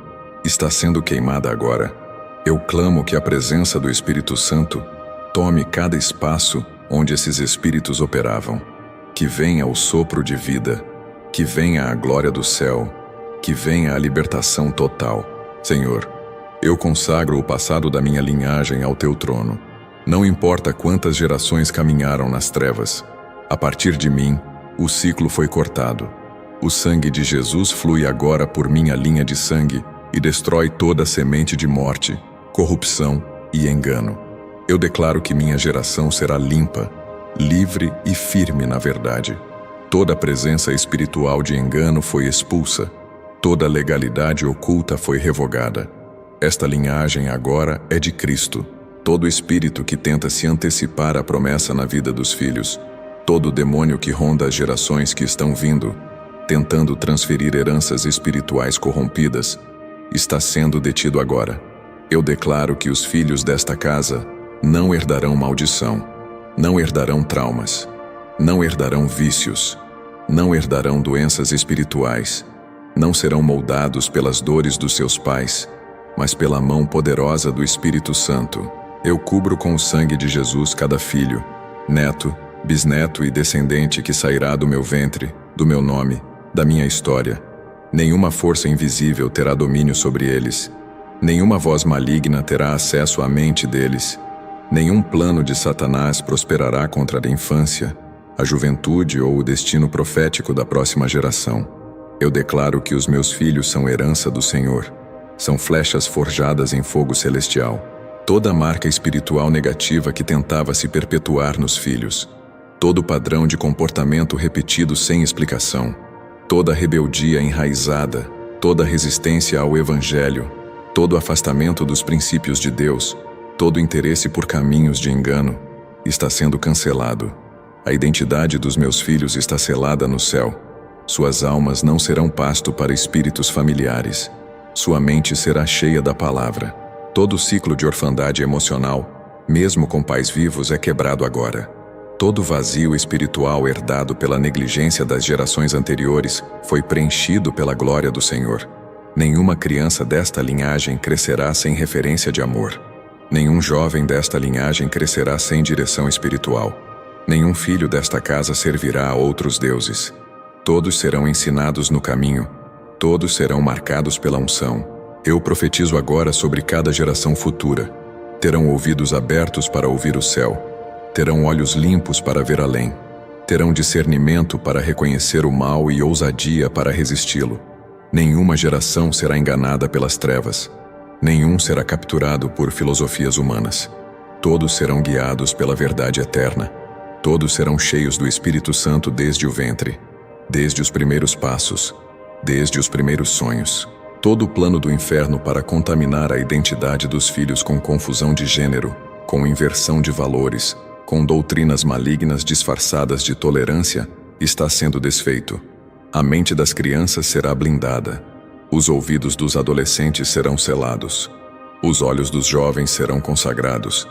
[SPEAKER 1] está sendo queimada agora. Eu clamo que a presença do Espírito Santo tome cada espaço onde esses espíritos operavam. Que venha o sopro de vida, que venha a glória do céu, que venha a libertação total. Senhor, eu consagro o passado da minha linhagem ao teu trono. Não importa quantas gerações caminharam nas trevas, a partir de mim, o ciclo foi cortado. O sangue de Jesus flui agora por minha linha de sangue e destrói toda semente de morte, corrupção e engano. Eu declaro que minha geração será limpa, livre e firme na verdade. Toda presença espiritual de engano foi expulsa, toda legalidade oculta foi revogada. Esta linhagem agora é de Cristo. Todo espírito que tenta se antecipar à promessa na vida dos filhos, todo demônio que ronda as gerações que estão vindo, tentando transferir heranças espirituais corrompidas, está sendo detido agora. Eu declaro que os filhos desta casa não herdarão maldição, não herdarão traumas, não herdarão vícios, não herdarão doenças espirituais, não serão moldados pelas dores dos seus pais, mas pela mão poderosa do Espírito Santo. Eu cubro com o sangue de Jesus cada filho, neto, bisneto e descendente que sairá do meu ventre, do meu nome, da minha história. Nenhuma força invisível terá domínio sobre eles. Nenhuma voz maligna terá acesso à mente deles. Nenhum plano de Satanás prosperará contra a infância, a juventude ou o destino profético da próxima geração. Eu declaro que os meus filhos são herança do Senhor. São flechas forjadas em fogo celestial. Toda marca espiritual negativa que tentava se perpetuar nos filhos, todo padrão de comportamento repetido sem explicação, toda rebeldia enraizada, toda resistência ao Evangelho, todo afastamento dos princípios de Deus, todo interesse por caminhos de engano, está sendo cancelado. A identidade dos meus filhos está selada no céu. Suas almas não serão pasto para espíritos familiares. Sua mente será cheia da palavra. Todo ciclo de orfandade emocional, mesmo com pais vivos, é quebrado agora. Todo vazio espiritual herdado pela negligência das gerações anteriores foi preenchido pela glória do Senhor. Nenhuma criança desta linhagem crescerá sem referência de amor. Nenhum jovem desta linhagem crescerá sem direção espiritual. Nenhum filho desta casa servirá a outros deuses. Todos serão ensinados no caminho. Todos serão marcados pela unção. Eu profetizo agora sobre cada geração futura. Terão ouvidos abertos para ouvir o céu. Terão olhos limpos para ver além. Terão discernimento para reconhecer o mal e ousadia para resisti-lo. Nenhuma geração será enganada pelas trevas. Nenhum será capturado por filosofias humanas. Todos serão guiados pela verdade eterna. Todos serão cheios do Espírito Santo desde o ventre, desde os primeiros passos, desde os primeiros sonhos. Todo o plano do inferno para contaminar a identidade dos filhos com confusão de gênero, com inversão de valores, com doutrinas malignas disfarçadas de tolerância, está sendo desfeito. A mente das crianças será blindada. Os ouvidos dos adolescentes serão selados. Os olhos dos jovens serão consagrados.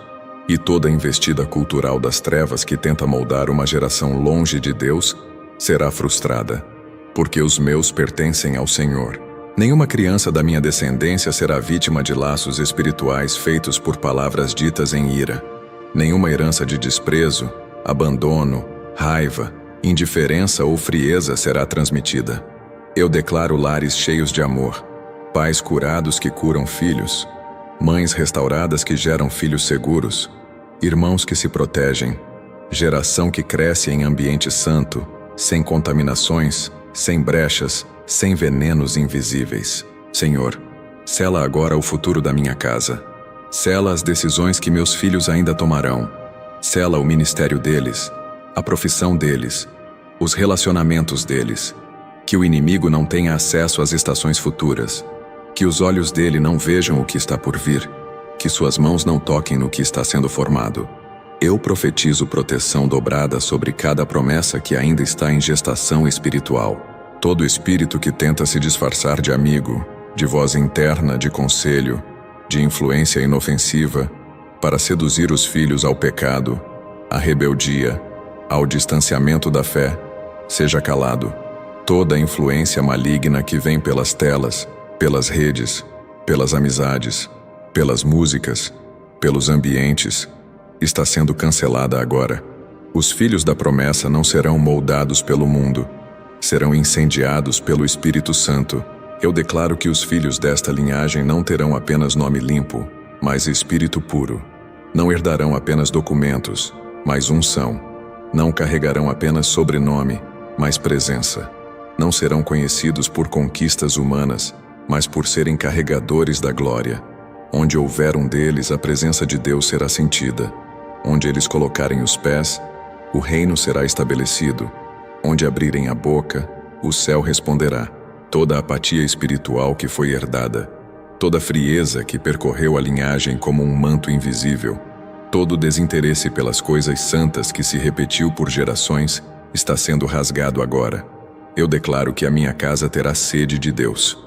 [SPEAKER 1] E toda a investida cultural das trevas que tenta moldar uma geração longe de Deus será frustrada. Porque os meus pertencem ao Senhor. Nenhuma criança da minha descendência será vítima de laços espirituais feitos por palavras ditas em ira. Nenhuma herança de desprezo, abandono, raiva, indiferença ou frieza será transmitida. Eu declaro lares cheios de amor, pais curados que curam filhos, mães restauradas que geram filhos seguros, irmãos que se protegem, geração que cresce em ambiente santo, sem contaminações, sem brechas, sem venenos invisíveis. Senhor, sela agora o futuro da minha casa. Sela as decisões que meus filhos ainda tomarão. Sela o ministério deles, a profissão deles, os relacionamentos deles. Que o inimigo não tenha acesso às estações futuras. Que os olhos dele não vejam o que está por vir. Que suas mãos não toquem no que está sendo formado. Eu profetizo proteção dobrada sobre cada promessa que ainda está em gestação espiritual. Todo espírito que tenta se disfarçar de amigo, de voz interna, de conselho, de influência inofensiva, para seduzir os filhos ao pecado, à rebeldia, ao distanciamento da fé. Seja calado. Toda a influência maligna que vem pelas telas, pelas redes, pelas amizades, pelas músicas, pelos ambientes, está sendo cancelada agora. Os filhos da promessa não serão moldados pelo mundo, serão incendiados pelo Espírito Santo. Eu declaro que os filhos desta linhagem não terão apenas nome limpo, mas espírito puro. Não herdarão apenas documentos, mas unção. Não carregarão apenas sobrenome, mas presença. Não serão conhecidos por conquistas humanas, mas por serem carregadores da glória. Onde houver um deles, a presença de Deus será sentida. Onde eles colocarem os pés, o reino será estabelecido. Onde abrirem a boca, o céu responderá. Toda a apatia espiritual que foi herdada, toda a frieza que percorreu a linhagem como um manto invisível, todo o desinteresse pelas coisas santas que se repetiu por gerações, está sendo rasgado agora. Eu declaro que a minha casa terá sede de Deus.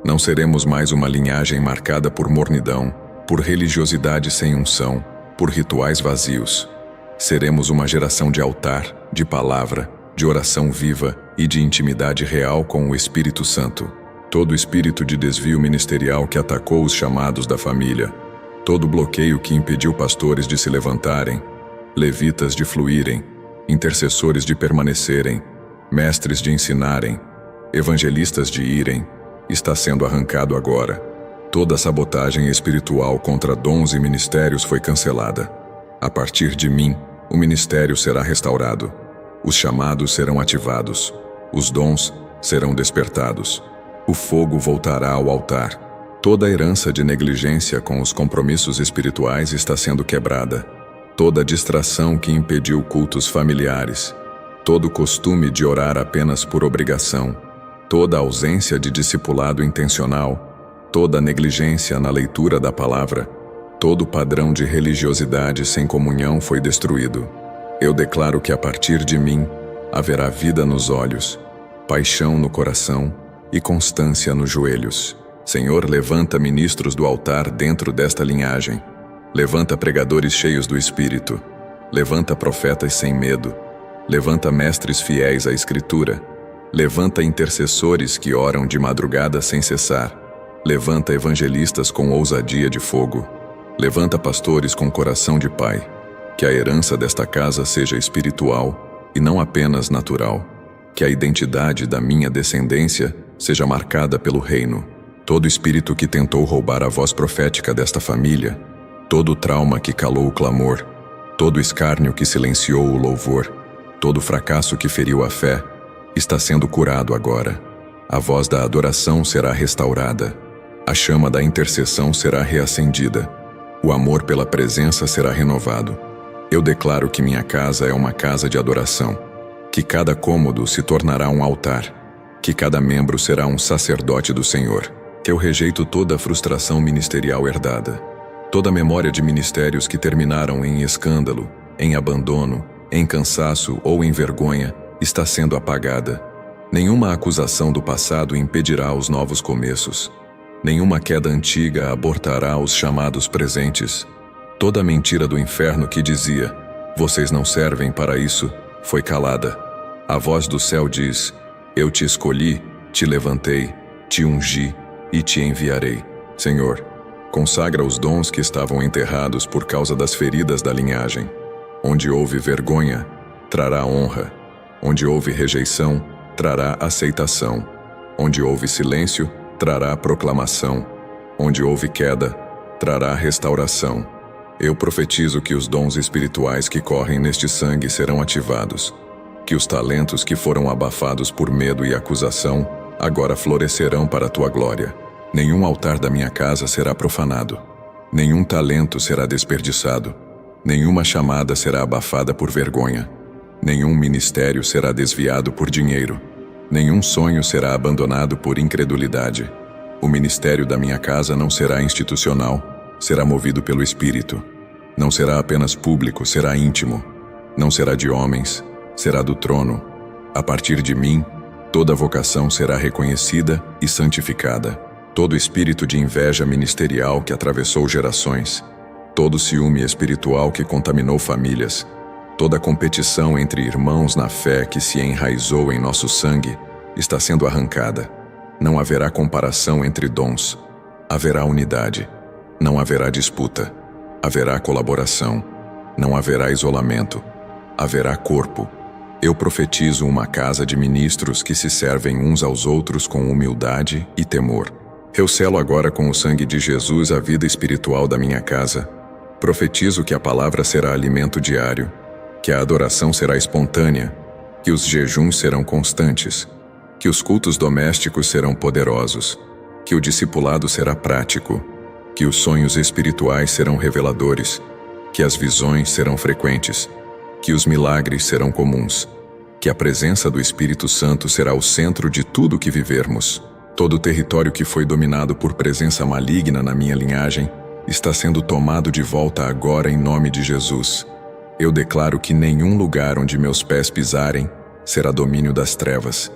[SPEAKER 1] Não seremos mais uma linhagem marcada por mornidão, por religiosidade sem unção, por rituais vazios. Seremos uma geração de altar, de palavra, de oração viva e de intimidade real com o Espírito Santo. Todo espírito de desvio ministerial que atacou os chamados da família, todo bloqueio que impediu pastores de se levantarem, levitas de fluírem, intercessores de permanecerem, mestres de ensinarem, evangelistas de irem, está sendo arrancado agora. Toda sabotagem espiritual contra dons e ministérios foi cancelada. A partir de mim, o ministério será restaurado. Os chamados serão ativados. Os dons serão despertados. O fogo voltará ao altar. Toda a herança de negligência com os compromissos espirituais está sendo quebrada. Toda a distração que impediu cultos familiares, todo o costume de orar apenas por obrigação, toda a ausência de discipulado intencional, toda a negligência na leitura da palavra, todo o padrão de religiosidade sem comunhão foi destruído. Eu declaro que a partir de mim haverá vida nos olhos, paixão no coração e constância nos joelhos. Senhor, levanta ministros do altar dentro desta linhagem. Levanta pregadores cheios do Espírito. Levanta profetas sem medo. Levanta mestres fiéis à Escritura. Levanta intercessores que oram de madrugada sem cessar. Levanta evangelistas com ousadia de fogo. Levanta pastores com coração de pai. Que a herança desta casa seja espiritual e não apenas natural. Que a identidade da minha descendência seja marcada pelo reino. Todo espírito que tentou roubar a voz profética desta família, todo o trauma que calou o clamor, todo o escárnio que silenciou o louvor, todo o fracasso que feriu a fé, está sendo curado agora. A voz da adoração será restaurada. A chama da intercessão será reacendida. O amor pela presença será renovado. Eu declaro que minha casa é uma casa de adoração, que cada cômodo se tornará um altar, que cada membro será um sacerdote do Senhor, que eu rejeito toda a frustração ministerial herdada, toda a memória de ministérios que terminaram em escândalo, em abandono, em cansaço ou em vergonha, está sendo apagada. Nenhuma acusação do passado impedirá os novos começos. Nenhuma queda antiga abortará os chamados presentes. Toda a mentira do inferno que dizia, vocês não servem para isso, foi calada. A voz do céu diz, eu te escolhi, te levantei, te ungi e te enviarei. Senhor, consagra os dons que estavam enterrados por causa das feridas da linhagem. Onde houve vergonha, trará honra. Onde houve rejeição, trará aceitação. Onde houve silêncio, trará proclamação. Onde houve queda, trará restauração. Eu profetizo que os dons espirituais que correm neste sangue serão ativados, que os talentos que foram abafados por medo e acusação agora florescerão para a tua glória. Nenhum altar da minha casa será profanado, nenhum talento será desperdiçado, nenhuma chamada será abafada por vergonha, nenhum ministério será desviado por dinheiro, nenhum sonho será abandonado por incredulidade. O ministério da minha casa não será institucional, será movido pelo Espírito. Não será apenas público, será íntimo. Não será de homens, será do trono. A partir de mim, toda vocação será reconhecida e santificada. Todo espírito de inveja ministerial que atravessou gerações, todo ciúme espiritual que contaminou famílias, toda competição entre irmãos na fé que se enraizou em nosso sangue, está sendo arrancada. Não haverá comparação entre dons. Haverá unidade. Não haverá disputa. Haverá colaboração. Não haverá isolamento. Haverá corpo. Eu profetizo uma casa de ministros que se servem uns aos outros com humildade e temor. Eu selo agora com o sangue de Jesus a vida espiritual da minha casa. Profetizo que a palavra será alimento diário, que a adoração será espontânea, que os jejuns serão constantes, que os cultos domésticos serão poderosos, que o discipulado será prático, que os sonhos espirituais serão reveladores, que as visões serão frequentes, que os milagres serão comuns, que a presença do Espírito Santo será o centro de tudo que vivermos. Todo o território que foi dominado por presença maligna na minha linhagem está sendo tomado de volta agora em nome de Jesus. Eu declaro que nenhum lugar onde meus pés pisarem será domínio das trevas.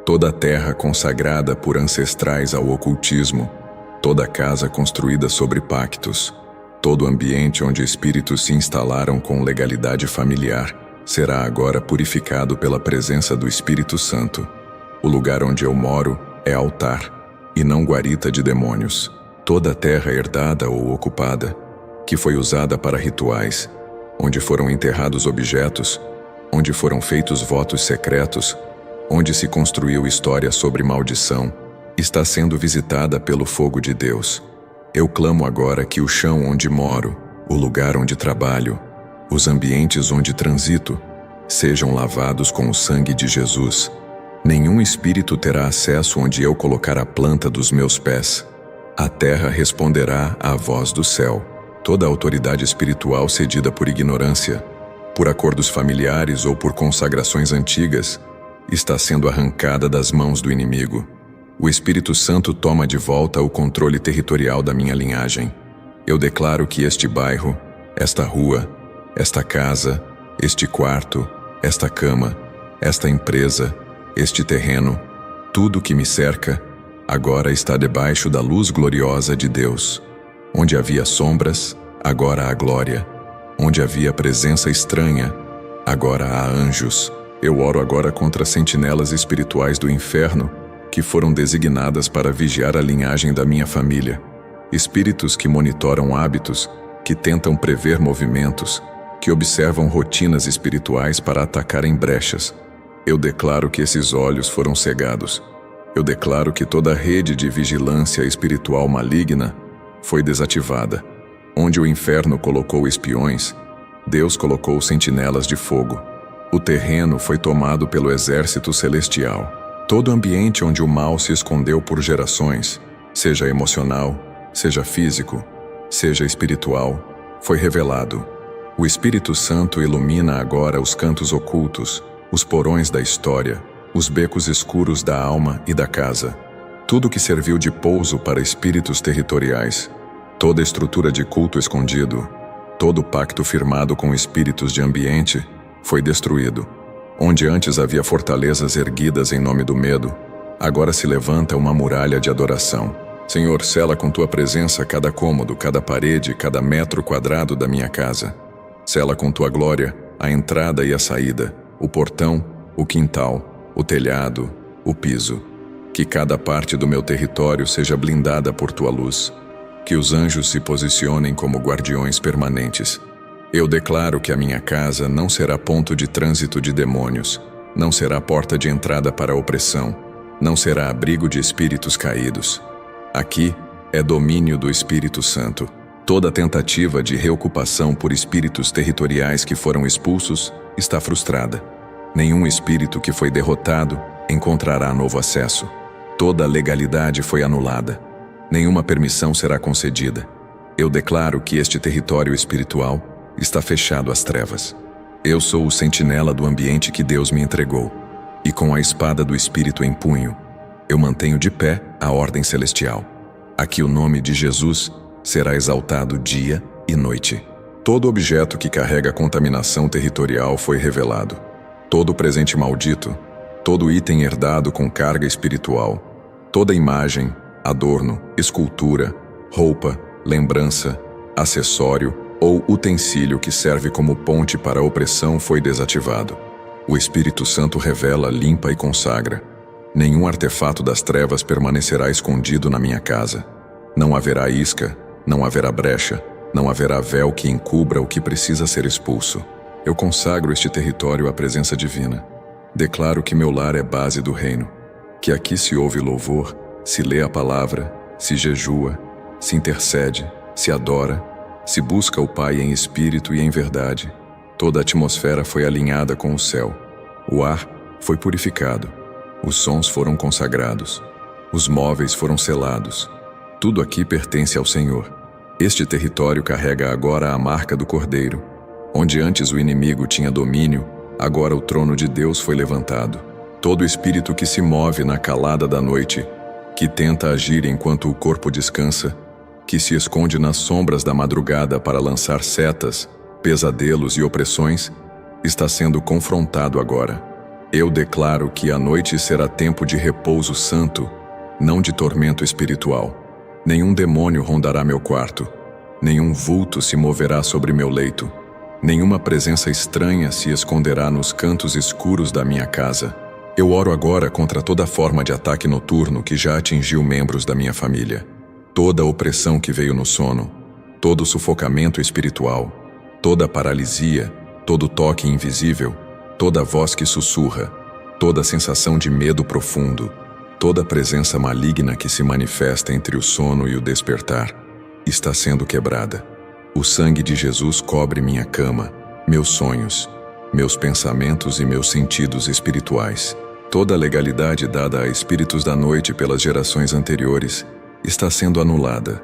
[SPEAKER 1] Toda a terra consagrada por ancestrais ao ocultismo, toda casa construída sobre pactos, todo ambiente onde espíritos se instalaram com legalidade familiar, será agora purificado pela presença do Espírito Santo. O lugar onde eu moro é altar, e não guarita de demônios. Toda a terra herdada ou ocupada, que foi usada para rituais, onde foram enterrados objetos, onde foram feitos votos secretos, onde se construiu história sobre maldição, está sendo visitada pelo fogo de Deus. Eu clamo agora que o chão onde moro, o lugar onde trabalho, os ambientes onde transito, sejam lavados com o sangue de Jesus. Nenhum espírito terá acesso onde eu colocar a planta dos meus pés. A terra responderá à voz do céu. Toda autoridade espiritual cedida por ignorância, por acordos familiares ou por consagrações antigas, está sendo arrancada das mãos do inimigo. O Espírito Santo toma de volta o controle territorial da minha linhagem. Eu declaro que este bairro, esta rua, esta casa, este quarto, esta cama, esta empresa, este terreno, tudo que me cerca, agora está debaixo da luz gloriosa de Deus. Onde havia sombras, agora há glória. Onde havia presença estranha, agora há anjos. Eu oro agora contra sentinelas espirituais do inferno, que foram designadas para vigiar a linhagem da minha família. Espíritos que monitoram hábitos, que tentam prever movimentos, que observam rotinas espirituais para atacarem brechas. Eu declaro que esses olhos foram cegados. Eu declaro que toda a rede de vigilância espiritual maligna foi desativada. Onde o inferno colocou espiões, Deus colocou sentinelas de fogo. O terreno foi tomado pelo exército celestial. Todo ambiente onde o mal se escondeu por gerações, seja emocional, seja físico, seja espiritual, foi revelado. O Espírito Santo ilumina agora os cantos ocultos, os porões da história, os becos escuros da alma e da casa. Tudo que serviu de pouso para espíritos territoriais, toda estrutura de culto escondido, todo pacto firmado com espíritos de ambiente, foi destruído. Onde antes havia fortalezas erguidas em nome do medo, agora se levanta uma muralha de adoração. Senhor, sela com tua presença cada cômodo, cada parede, cada metro quadrado da minha casa. Sela com tua glória a entrada e a saída, o portão, o quintal, o telhado, o piso. Que cada parte do meu território seja blindada por tua luz. Que os anjos se posicionem como guardiões permanentes. Eu declaro que a minha casa não será ponto de trânsito de demônios, não será porta de entrada para a opressão, não será abrigo de espíritos caídos. Aqui é domínio do Espírito Santo. Toda tentativa de reocupação por espíritos territoriais que foram expulsos está frustrada. Nenhum espírito que foi derrotado encontrará novo acesso. Toda legalidade foi anulada. Nenhuma permissão será concedida. Eu declaro que este território espiritual está fechado às trevas. Eu sou o sentinela do ambiente que Deus me entregou, e com a espada do Espírito em punho, eu mantenho de pé a ordem celestial. Aqui o nome de Jesus será exaltado dia e noite. Todo objeto que carrega contaminação territorial foi revelado. Todo presente maldito, todo item herdado com carga espiritual, toda imagem, adorno, escultura, roupa, lembrança, acessório, ou utensílio que serve como ponte para a opressão foi desativado. O Espírito Santo revela, limpa e consagra. Nenhum artefato das trevas permanecerá escondido na minha casa. Não haverá isca, não haverá brecha, não haverá véu que encubra o que precisa ser expulso. Eu consagro este território à presença divina. Declaro que meu lar é base do reino, que aqui se ouve louvor, se lê a palavra, se jejua, se intercede, se adora, se busca o Pai em espírito e em verdade. Toda a atmosfera foi alinhada com o céu. O ar foi purificado. Os sons foram consagrados. Os móveis foram selados. Tudo aqui pertence ao Senhor. Este território carrega agora a marca do Cordeiro. Onde antes o inimigo tinha domínio, agora o trono de Deus foi levantado. Todo espírito que se move na calada da noite, que tenta agir enquanto o corpo descansa, que se esconde nas sombras da madrugada para lançar setas, pesadelos e opressões, está sendo confrontado agora. Eu declaro que a noite será tempo de repouso santo, não de tormento espiritual. Nenhum demônio rondará meu quarto, nenhum vulto se moverá sobre meu leito, nenhuma presença estranha se esconderá nos cantos escuros da minha casa. Eu oro agora contra toda forma de ataque noturno que já atingiu membros da minha família. Toda opressão que veio no sono, todo sufocamento espiritual, toda paralisia, todo toque invisível, toda voz que sussurra, toda sensação de medo profundo, toda presença maligna que se manifesta entre o sono e o despertar, está sendo quebrada. O sangue de Jesus cobre minha cama, meus sonhos, meus pensamentos e meus sentidos espirituais. Toda legalidade dada a espíritos da noite pelas gerações anteriores está sendo anulada.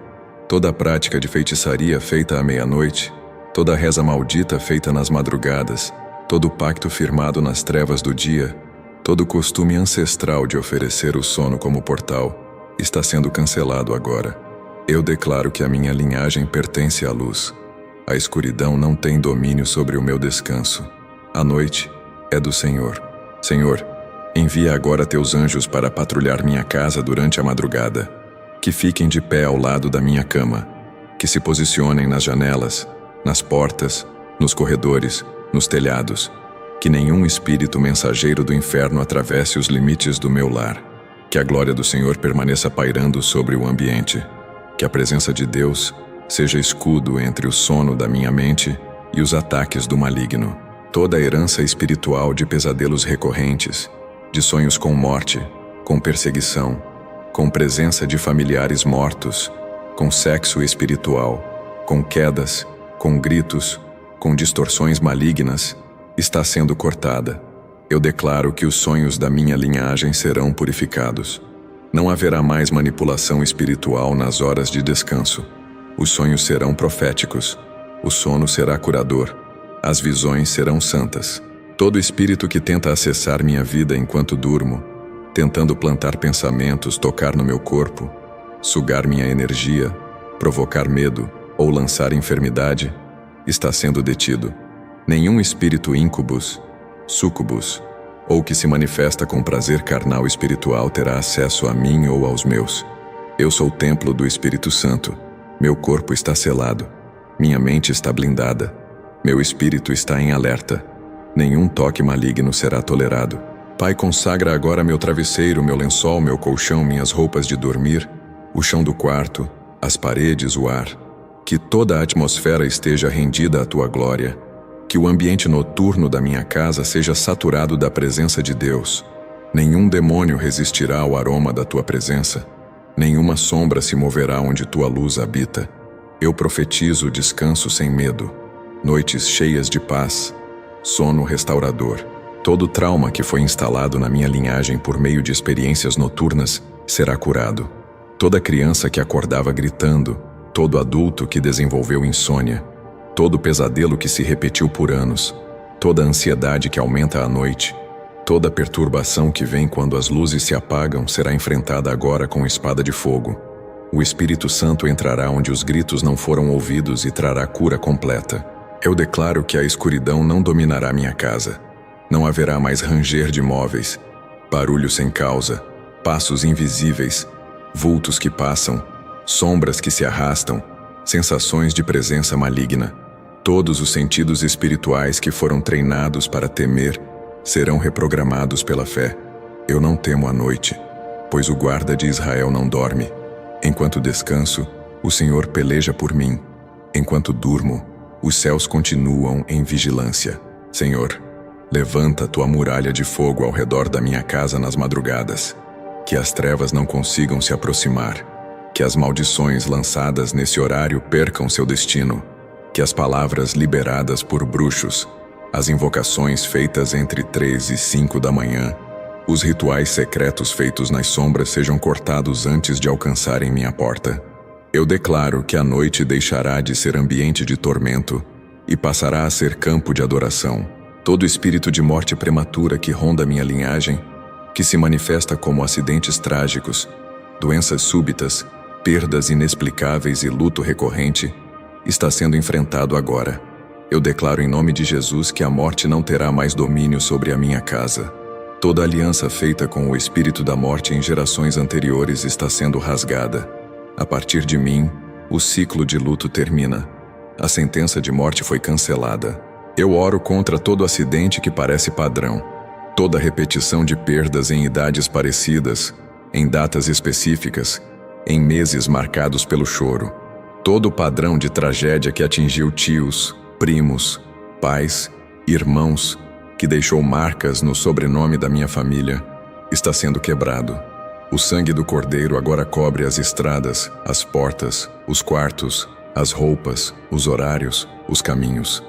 [SPEAKER 1] Toda prática de feitiçaria feita à meia-noite, toda reza maldita feita nas madrugadas, todo pacto firmado nas trevas do dia, todo costume ancestral de oferecer o sono como portal, está sendo cancelado agora. Eu declaro que a minha linhagem pertence à luz. A escuridão não tem domínio sobre o meu descanso. A noite é do Senhor. Senhor, envia agora teus anjos para patrulhar minha casa durante a madrugada. Que fiquem de pé ao lado da minha cama. Que se posicionem nas janelas, nas portas, nos corredores, nos telhados. Que nenhum espírito mensageiro do inferno atravesse os limites do meu lar. Que a glória do Senhor permaneça pairando sobre o ambiente. Que a presença de Deus seja escudo entre o sono da minha mente e os ataques do maligno. Toda a herança espiritual de pesadelos recorrentes, de sonhos com morte, com perseguição, com presença de familiares mortos, com sexo espiritual, com quedas, com gritos, com distorções malignas, está sendo cortada. Eu declaro que os sonhos da minha linhagem serão purificados. Não haverá mais manipulação espiritual nas horas de descanso. Os sonhos serão proféticos. O sono será curador. As visões serão santas. Todo espírito que tenta acessar minha vida enquanto durmo, tentando plantar pensamentos, tocar no meu corpo, sugar minha energia, provocar medo ou lançar enfermidade, está sendo detido. Nenhum espírito íncubus, súcubus, ou que se manifesta com prazer carnal espiritual terá acesso a mim ou aos meus. Eu sou o templo do Espírito Santo. Meu corpo está selado. Minha mente está blindada. Meu espírito está em alerta. Nenhum toque maligno será tolerado. Pai, consagra agora meu travesseiro, meu lençol, meu colchão, minhas roupas de dormir, o chão do quarto, as paredes, o ar. Que toda a atmosfera esteja rendida à tua glória. Que o ambiente noturno da minha casa seja saturado da presença de Deus. Nenhum demônio resistirá ao aroma da tua presença. Nenhuma sombra se moverá onde tua luz habita. Eu profetizo descanso sem medo, noites cheias de paz, sono restaurador. Todo trauma que foi instalado na minha linhagem por meio de experiências noturnas será curado. Toda criança que acordava gritando, todo adulto que desenvolveu insônia, todo pesadelo que se repetiu por anos, toda ansiedade que aumenta à noite, toda perturbação que vem quando as luzes se apagam será enfrentada agora com espada de fogo. O Espírito Santo entrará onde os gritos não foram ouvidos e trará cura completa. Eu declaro que a escuridão não dominará minha casa. Não haverá mais ranger de móveis, barulho sem causa, passos invisíveis, vultos que passam, sombras que se arrastam, sensações de presença maligna. Todos os sentidos espirituais que foram treinados para temer serão reprogramados pela fé. Eu não temo a noite, pois o guarda de Israel não dorme. Enquanto descanso, o Senhor peleja por mim. Enquanto durmo, os céus continuam em vigilância. Senhor, levanta tua muralha de fogo ao redor da minha casa nas madrugadas. Que as trevas não consigam se aproximar. Que as maldições lançadas nesse horário percam seu destino. Que as palavras liberadas por bruxos, as invocações feitas entre 3 e 5 da manhã, os rituais secretos feitos nas sombras sejam cortados antes de alcançarem minha porta. Eu declaro que a noite deixará de ser ambiente de tormento e passará a ser campo de adoração. Todo espírito de morte prematura que ronda minha linhagem, que se manifesta como acidentes trágicos, doenças súbitas, perdas inexplicáveis e luto recorrente, está sendo enfrentado agora. Eu declaro em nome de Jesus que a morte não terá mais domínio sobre a minha casa. Toda aliança feita com o espírito da morte em gerações anteriores está sendo rasgada. A partir de mim, o ciclo de luto termina. A sentença de morte foi cancelada. Eu oro contra todo acidente que parece padrão. Toda repetição de perdas em idades parecidas, em datas específicas, em meses marcados pelo choro. Todo padrão de tragédia que atingiu tios, primos, pais, irmãos, que deixou marcas no sobrenome da minha família, está sendo quebrado. O sangue do Cordeiro agora cobre as estradas, as portas, os quartos, as roupas, os horários, os caminhos.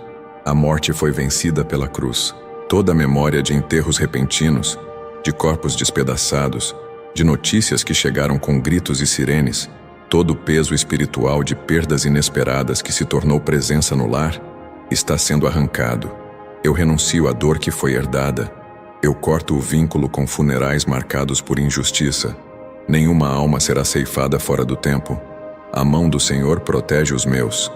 [SPEAKER 1] A morte foi vencida pela cruz. Toda a memória de enterros repentinos, de corpos despedaçados, de notícias que chegaram com gritos e sirenes, todo o peso espiritual de perdas inesperadas que se tornou presença no lar, está sendo arrancado. Eu renuncio à dor que foi herdada. Eu corto o vínculo com funerais marcados por injustiça. Nenhuma alma será ceifada fora do tempo. A mão do Senhor protege os meus.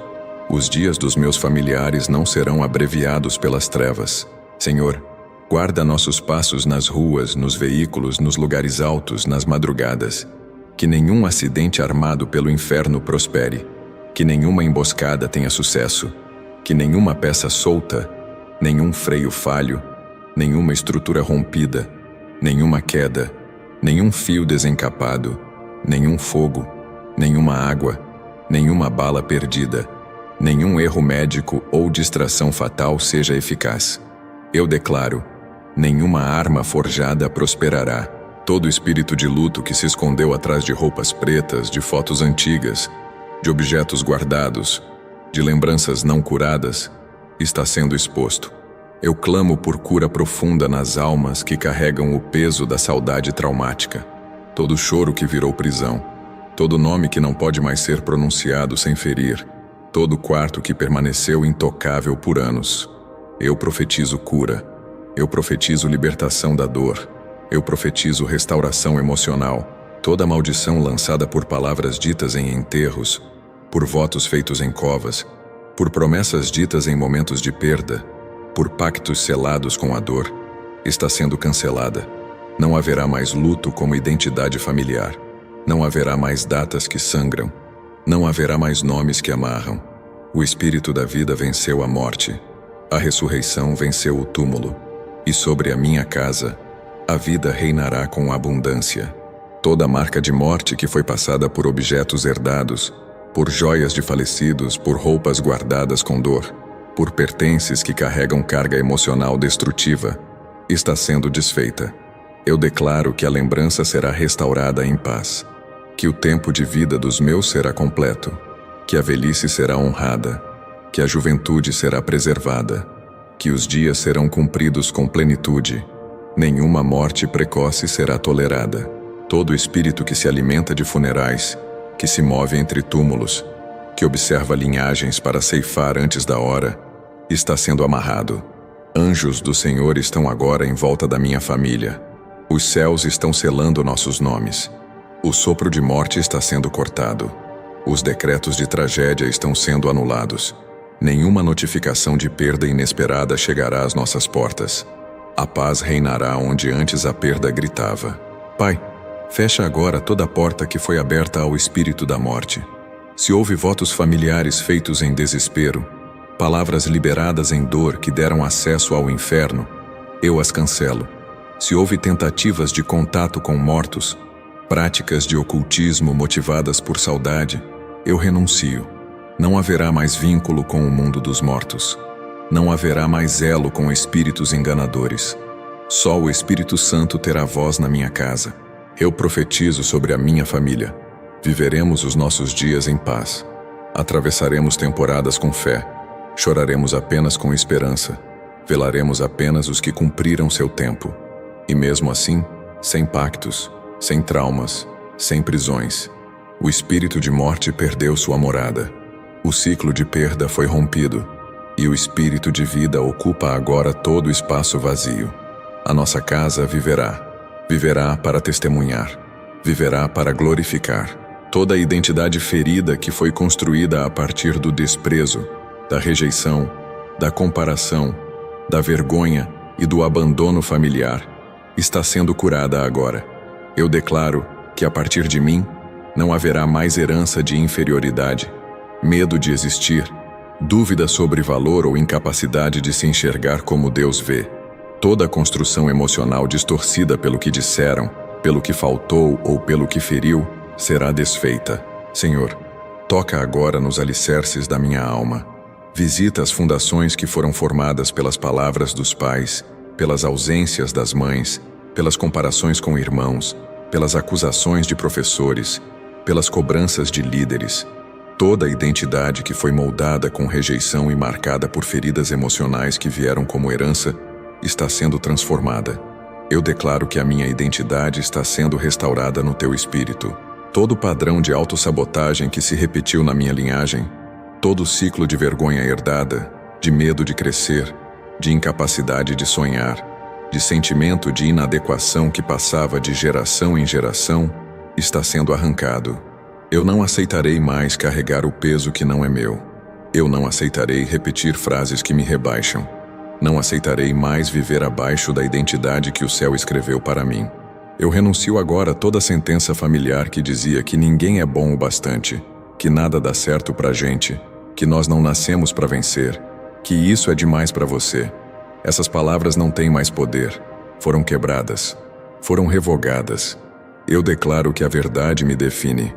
[SPEAKER 1] Os dias dos meus familiares não serão abreviados pelas trevas. Senhor, guarda nossos passos nas ruas, nos veículos, nos lugares altos, nas madrugadas. Que nenhum acidente armado pelo inferno prospere. Que nenhuma emboscada tenha sucesso. Que nenhuma peça solta, nenhum freio falho, nenhuma estrutura rompida, nenhuma queda, nenhum fio desencapado, nenhum fogo, nenhuma água, nenhuma bala perdida, nenhum erro médico ou distração fatal seja eficaz. Eu declaro, nenhuma arma forjada prosperará. Todo espírito de luto que se escondeu atrás de roupas pretas, de fotos antigas, de objetos guardados, de lembranças não curadas, está sendo exposto. Eu clamo por cura profunda nas almas que carregam o peso da saudade traumática. Todo choro que virou prisão, todo nome que não pode mais ser pronunciado sem ferir, todo quarto que permaneceu intocável por anos. Eu profetizo cura. Eu profetizo libertação da dor. Eu profetizo restauração emocional. Toda maldição lançada por palavras ditas em enterros, por votos feitos em covas, por promessas ditas em momentos de perda, por pactos selados com a dor, está sendo cancelada. Não haverá mais luto como identidade familiar. Não haverá mais datas que sangram. Não haverá mais nomes que amarram. O espírito da vida venceu a morte. A ressurreição venceu o túmulo. E sobre a minha casa, a vida reinará com abundância. Toda marca de morte que foi passada por objetos herdados, por joias de falecidos, por roupas guardadas com dor, por pertences que carregam carga emocional destrutiva, está sendo desfeita. Eu declaro que a lembrança será restaurada em paz, que o tempo de vida dos meus será completo, que a velhice será honrada, que a juventude será preservada, que os dias serão cumpridos com plenitude. Nenhuma morte precoce será tolerada. Todo espírito que se alimenta de funerais, que se move entre túmulos, que observa linhagens para ceifar antes da hora, está sendo amarrado. Anjos do Senhor estão agora em volta da minha família. Os céus estão selando nossos nomes. O sopro de morte está sendo cortado. Os decretos de tragédia estão sendo anulados. Nenhuma notificação de perda inesperada chegará às nossas portas. A paz reinará onde antes a perda gritava. Pai, fecha agora toda a porta que foi aberta ao espírito da morte. Se houve votos familiares feitos em desespero, Palavras liberadas em dor que deram acesso ao inferno, eu as cancelo. Se houve tentativas de contato com mortos, práticas de ocultismo motivadas por saudade, eu renuncio. Não haverá mais vínculo com o mundo dos mortos. Não haverá mais elo com espíritos enganadores. Só o Espírito Santo terá voz na minha casa. Eu profetizo sobre a minha família. Viveremos os nossos dias em paz. Atravessaremos temporadas com fé. Choraremos apenas com esperança. Velaremos apenas os que cumpriram seu tempo. E mesmo assim, sem pactos, sem traumas, sem prisões. O espírito de morte perdeu sua morada. O ciclo de perda foi rompido. E o espírito de vida ocupa agora todo o espaço vazio. A nossa casa viverá. Viverá para testemunhar. Viverá para glorificar. Toda a identidade ferida que foi construída a partir do desprezo, da rejeição, da comparação, da vergonha e do abandono familiar, está sendo curada agora. Eu declaro que a partir de mim não haverá mais herança de inferioridade, medo de existir, dúvida sobre valor ou incapacidade de se enxergar como Deus vê. Toda construção emocional distorcida pelo que disseram, pelo que faltou ou pelo que feriu, será desfeita. Senhor, toca agora nos alicerces da minha alma. Visita as fundações que foram formadas pelas palavras dos pais, pelas ausências das mães, pelas comparações com irmãos, pelas acusações de professores, pelas cobranças de líderes. Toda a identidade que foi moldada com rejeição e marcada por feridas emocionais que vieram como herança, está sendo transformada. Eu declaro que a minha identidade está sendo restaurada no teu espírito. Todo padrão de autossabotagem que se repetiu na minha linhagem, todo ciclo de vergonha herdada, de medo de crescer, de incapacidade de sonhar, de sentimento de inadequação que passava de geração em geração, está sendo arrancado. Eu não aceitarei mais carregar o peso que não é meu. Eu não aceitarei repetir frases que me rebaixam. Não aceitarei mais viver abaixo da identidade que o céu escreveu para mim. Eu renuncio agora a toda sentença familiar que dizia que ninguém é bom o bastante, que nada dá certo pra gente, que nós não nascemos para vencer, que isso é demais para você. Essas palavras não têm mais poder. Foram quebradas. Foram revogadas. Eu declaro que a verdade me define.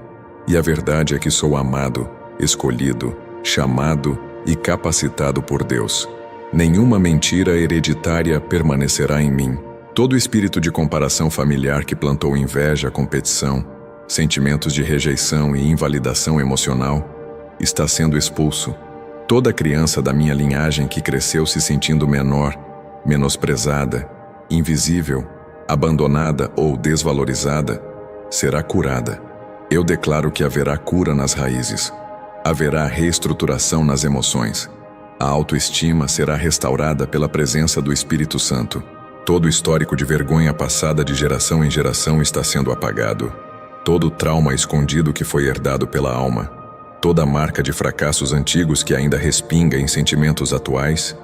[SPEAKER 1] E a verdade é que sou amado, escolhido, chamado e capacitado por Deus. Nenhuma mentira hereditária permanecerá em mim. Todo espírito de comparação familiar que plantou inveja, competição, sentimentos de rejeição e invalidação emocional está sendo expulso. Toda criança da minha linhagem que cresceu se sentindo menor, menosprezada, invisível, abandonada ou desvalorizada, será curada. Eu declaro que haverá cura nas raízes. Haverá reestruturação nas emoções. A autoestima será restaurada pela presença do Espírito Santo. Todo o histórico de vergonha passada de geração em geração está sendo apagado. Todo o trauma escondido que foi herdado pela alma, toda a marca de fracassos antigos que ainda respinga em sentimentos atuais,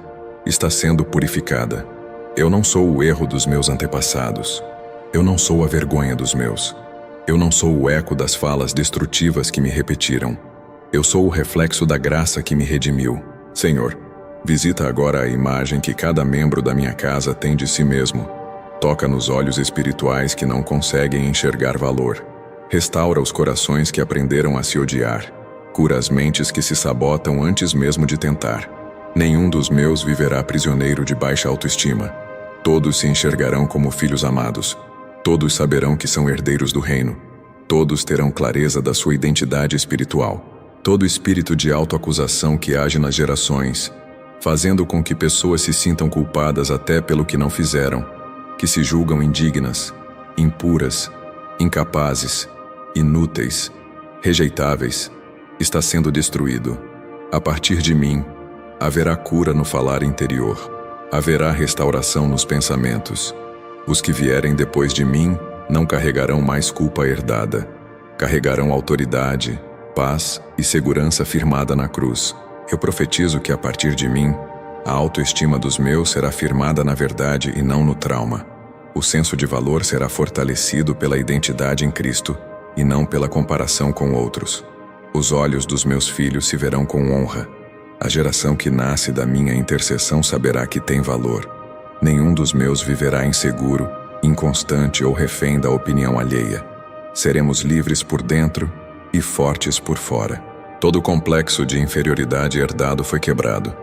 [SPEAKER 1] está sendo purificada. Eu não sou o erro dos meus antepassados. Eu não sou a vergonha dos meus. Eu não sou o eco das falas destrutivas que me repetiram. Eu sou o reflexo da graça que me redimiu. Senhor, visita agora a imagem que cada membro da minha casa tem de si mesmo. Toca nos olhos espirituais que não conseguem enxergar valor. Restaura os corações que aprenderam a se odiar. Cura as mentes que se sabotam antes mesmo de tentar. Nenhum dos meus viverá prisioneiro de baixa autoestima. Todos se enxergarão como filhos amados. Todos saberão que são herdeiros do reino. Todos terão clareza da sua identidade espiritual. Todo espírito de autoacusação que age nas gerações, fazendo com que pessoas se sintam culpadas até pelo que não fizeram, que se julgam indignas, impuras, incapazes, inúteis, rejeitáveis, está sendo destruído. A partir de mim, haverá cura no falar interior. Haverá restauração nos pensamentos. Os que vierem depois de mim não carregarão mais culpa herdada. Carregarão autoridade, paz e segurança firmada na cruz. Eu profetizo que a partir de mim, a autoestima dos meus será firmada na verdade e não no trauma. O senso de valor será fortalecido pela identidade em Cristo e não pela comparação com outros. Os olhos dos meus filhos se verão com honra. A geração que nasce da minha intercessão saberá que tem valor. Nenhum dos meus viverá inseguro, inconstante ou refém da opinião alheia. Seremos livres por dentro e fortes por fora. Todo o complexo de inferioridade herdado foi quebrado.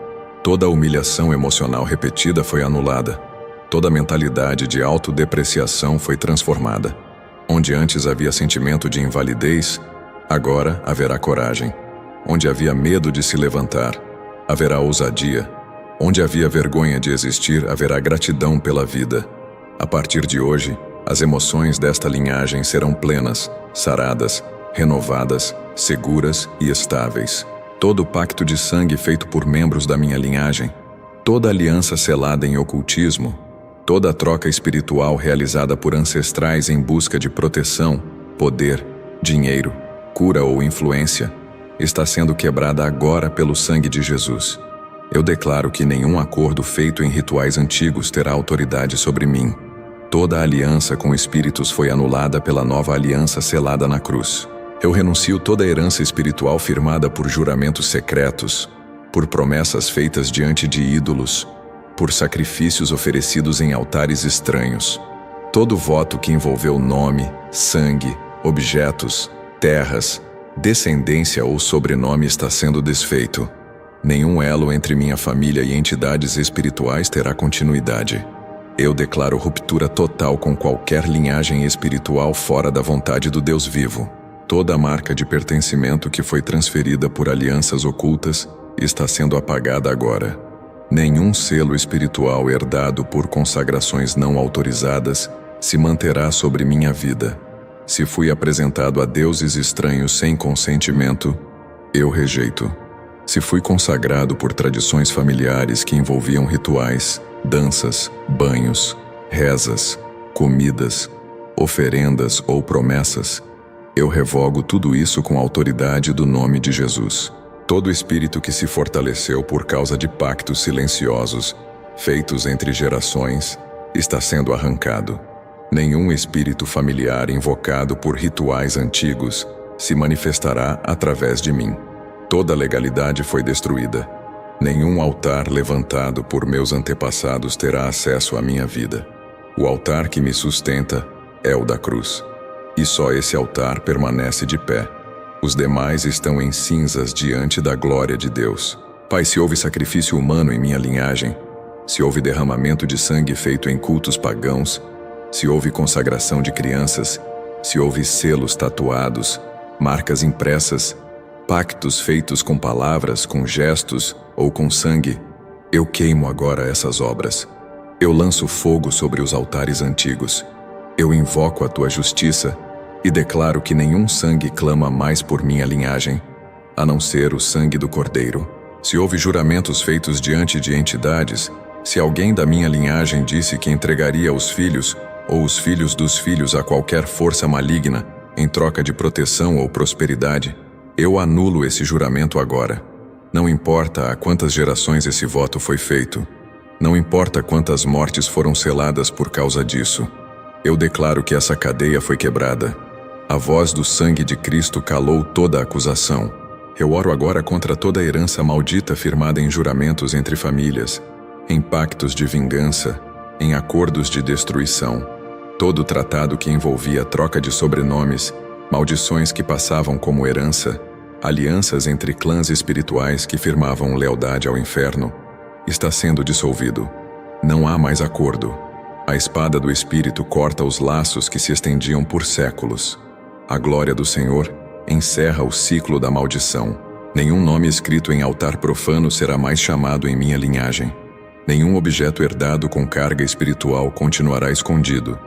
[SPEAKER 1] Toda a humilhação emocional repetida foi anulada. Toda a mentalidade de autodepreciação foi transformada. Onde antes havia sentimento de invalidez, agora haverá coragem. Onde havia medo de se levantar, haverá ousadia. Onde havia vergonha de existir, haverá gratidão pela vida. A partir de hoje, as emoções desta linhagem serão plenas, saradas, renovadas, seguras e estáveis. Todo o pacto de sangue feito por membros da minha linhagem, toda aliança selada em ocultismo, toda a troca espiritual realizada por ancestrais em busca de proteção, poder, dinheiro, cura ou influência, está sendo quebrada agora pelo sangue de Jesus. Eu declaro que nenhum acordo feito em rituais antigos terá autoridade sobre mim. Toda a aliança com espíritos foi anulada pela nova aliança selada na cruz. Eu renuncio toda a herança espiritual firmada por juramentos secretos, por promessas feitas diante de ídolos, por sacrifícios oferecidos em altares estranhos. Todo voto que envolveu nome, sangue, objetos, terras, descendência ou sobrenome está sendo desfeito. Nenhum elo entre minha família e entidades espirituais terá continuidade. Eu declaro ruptura total com qualquer linhagem espiritual fora da vontade do Deus vivo. Toda a marca de pertencimento que foi transferida por alianças ocultas está sendo apagada agora. Nenhum selo espiritual herdado por consagrações não autorizadas se manterá sobre minha vida. Se fui apresentado a deuses estranhos sem consentimento, eu rejeito. Se fui consagrado por tradições familiares que envolviam rituais, danças, banhos, rezas, comidas, oferendas ou promessas, eu revogo tudo isso com a autoridade do nome de Jesus. Todo espírito que se fortaleceu por causa de pactos silenciosos, feitos entre gerações, está sendo arrancado. Nenhum espírito familiar invocado por rituais antigos se manifestará através de mim. Toda legalidade foi destruída. Nenhum altar levantado por meus antepassados terá acesso à minha vida. O altar que me sustenta é o da cruz. E só esse altar permanece de pé. Os demais estão em cinzas diante da glória de Deus. Pai, se houve sacrifício humano em minha linhagem, se houve derramamento de sangue feito em cultos pagãos, se houve consagração de crianças, se houve selos tatuados, marcas impressas, pactos feitos com palavras, com gestos ou com sangue, eu queimo agora essas obras. Eu lanço fogo sobre os altares antigos. Eu invoco a tua justiça e declaro que nenhum sangue clama mais por minha linhagem, a não ser o sangue do Cordeiro. Se houve juramentos feitos diante de entidades, se alguém da minha linhagem disse que entregaria os filhos ou os filhos dos filhos a qualquer força maligna em troca de proteção ou prosperidade, eu anulo esse juramento agora. Não importa a quantas gerações esse voto foi feito. Não importa quantas mortes foram seladas por causa disso. Eu declaro que essa cadeia foi quebrada. A voz do sangue de Cristo calou toda a acusação. Eu oro agora contra toda a herança maldita firmada em juramentos entre famílias, em pactos de vingança, em acordos de destruição. Todo tratado que envolvia troca de sobrenomes, maldições que passavam como herança, alianças entre clãs espirituais que firmavam lealdade ao inferno, está sendo dissolvido. Não há mais acordo. A espada do Espírito corta os laços que se estendiam por séculos. A glória do Senhor encerra o ciclo da maldição. Nenhum nome escrito em altar profano será mais chamado em minha linhagem. Nenhum objeto herdado com carga espiritual continuará escondido.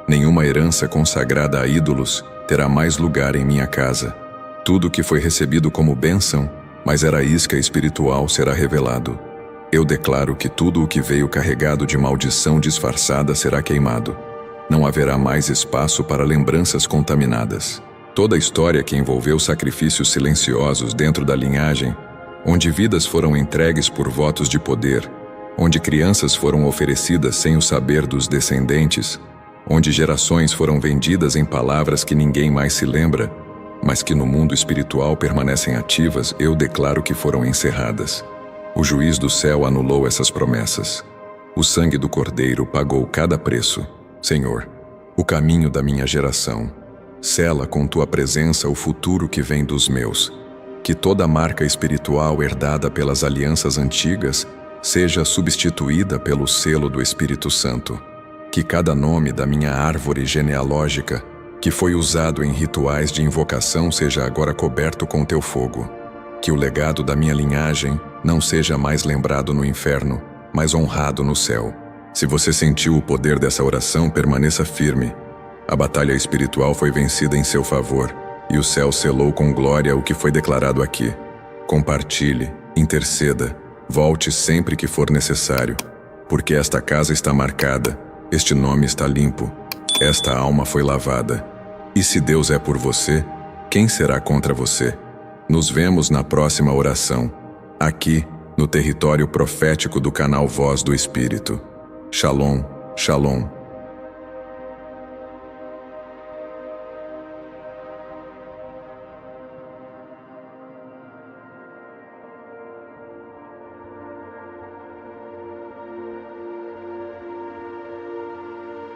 [SPEAKER 1] Nenhuma herança consagrada a ídolos terá mais lugar em minha casa. Tudo que foi recebido como bênção, mas era isca espiritual, será revelado. Eu declaro que tudo o que veio carregado de maldição disfarçada será queimado. Não haverá mais espaço para lembranças contaminadas. Toda a história que envolveu sacrifícios silenciosos dentro da linhagem, onde vidas foram entregues por votos de poder, onde crianças foram oferecidas sem o saber dos descendentes, onde gerações foram vendidas em palavras que ninguém mais se lembra, mas que no mundo espiritual permanecem ativas, eu declaro que foram encerradas. O juiz do céu anulou essas promessas. O sangue do Cordeiro pagou cada preço. Senhor, o caminho da minha geração. Sela com tua presença o futuro que vem dos meus. Que toda marca espiritual herdada pelas alianças antigas seja substituída pelo selo do Espírito Santo. Que cada nome da minha árvore genealógica, que foi usado em rituais de invocação, seja agora coberto com teu fogo. Que o legado da minha linhagem não seja mais lembrado no inferno, mas honrado no céu. Se você sentiu o poder dessa oração, permaneça firme. A batalha espiritual foi vencida em seu favor, e o céu selou com glória o que foi declarado aqui. Compartilhe, interceda, volte sempre que for necessário, porque esta casa está marcada, este nome está limpo, esta alma foi lavada. E se Deus é por você, quem será contra você? Nos vemos na próxima oração, aqui, no território profético do canal Voz do Espírito. Shalom, Shalom.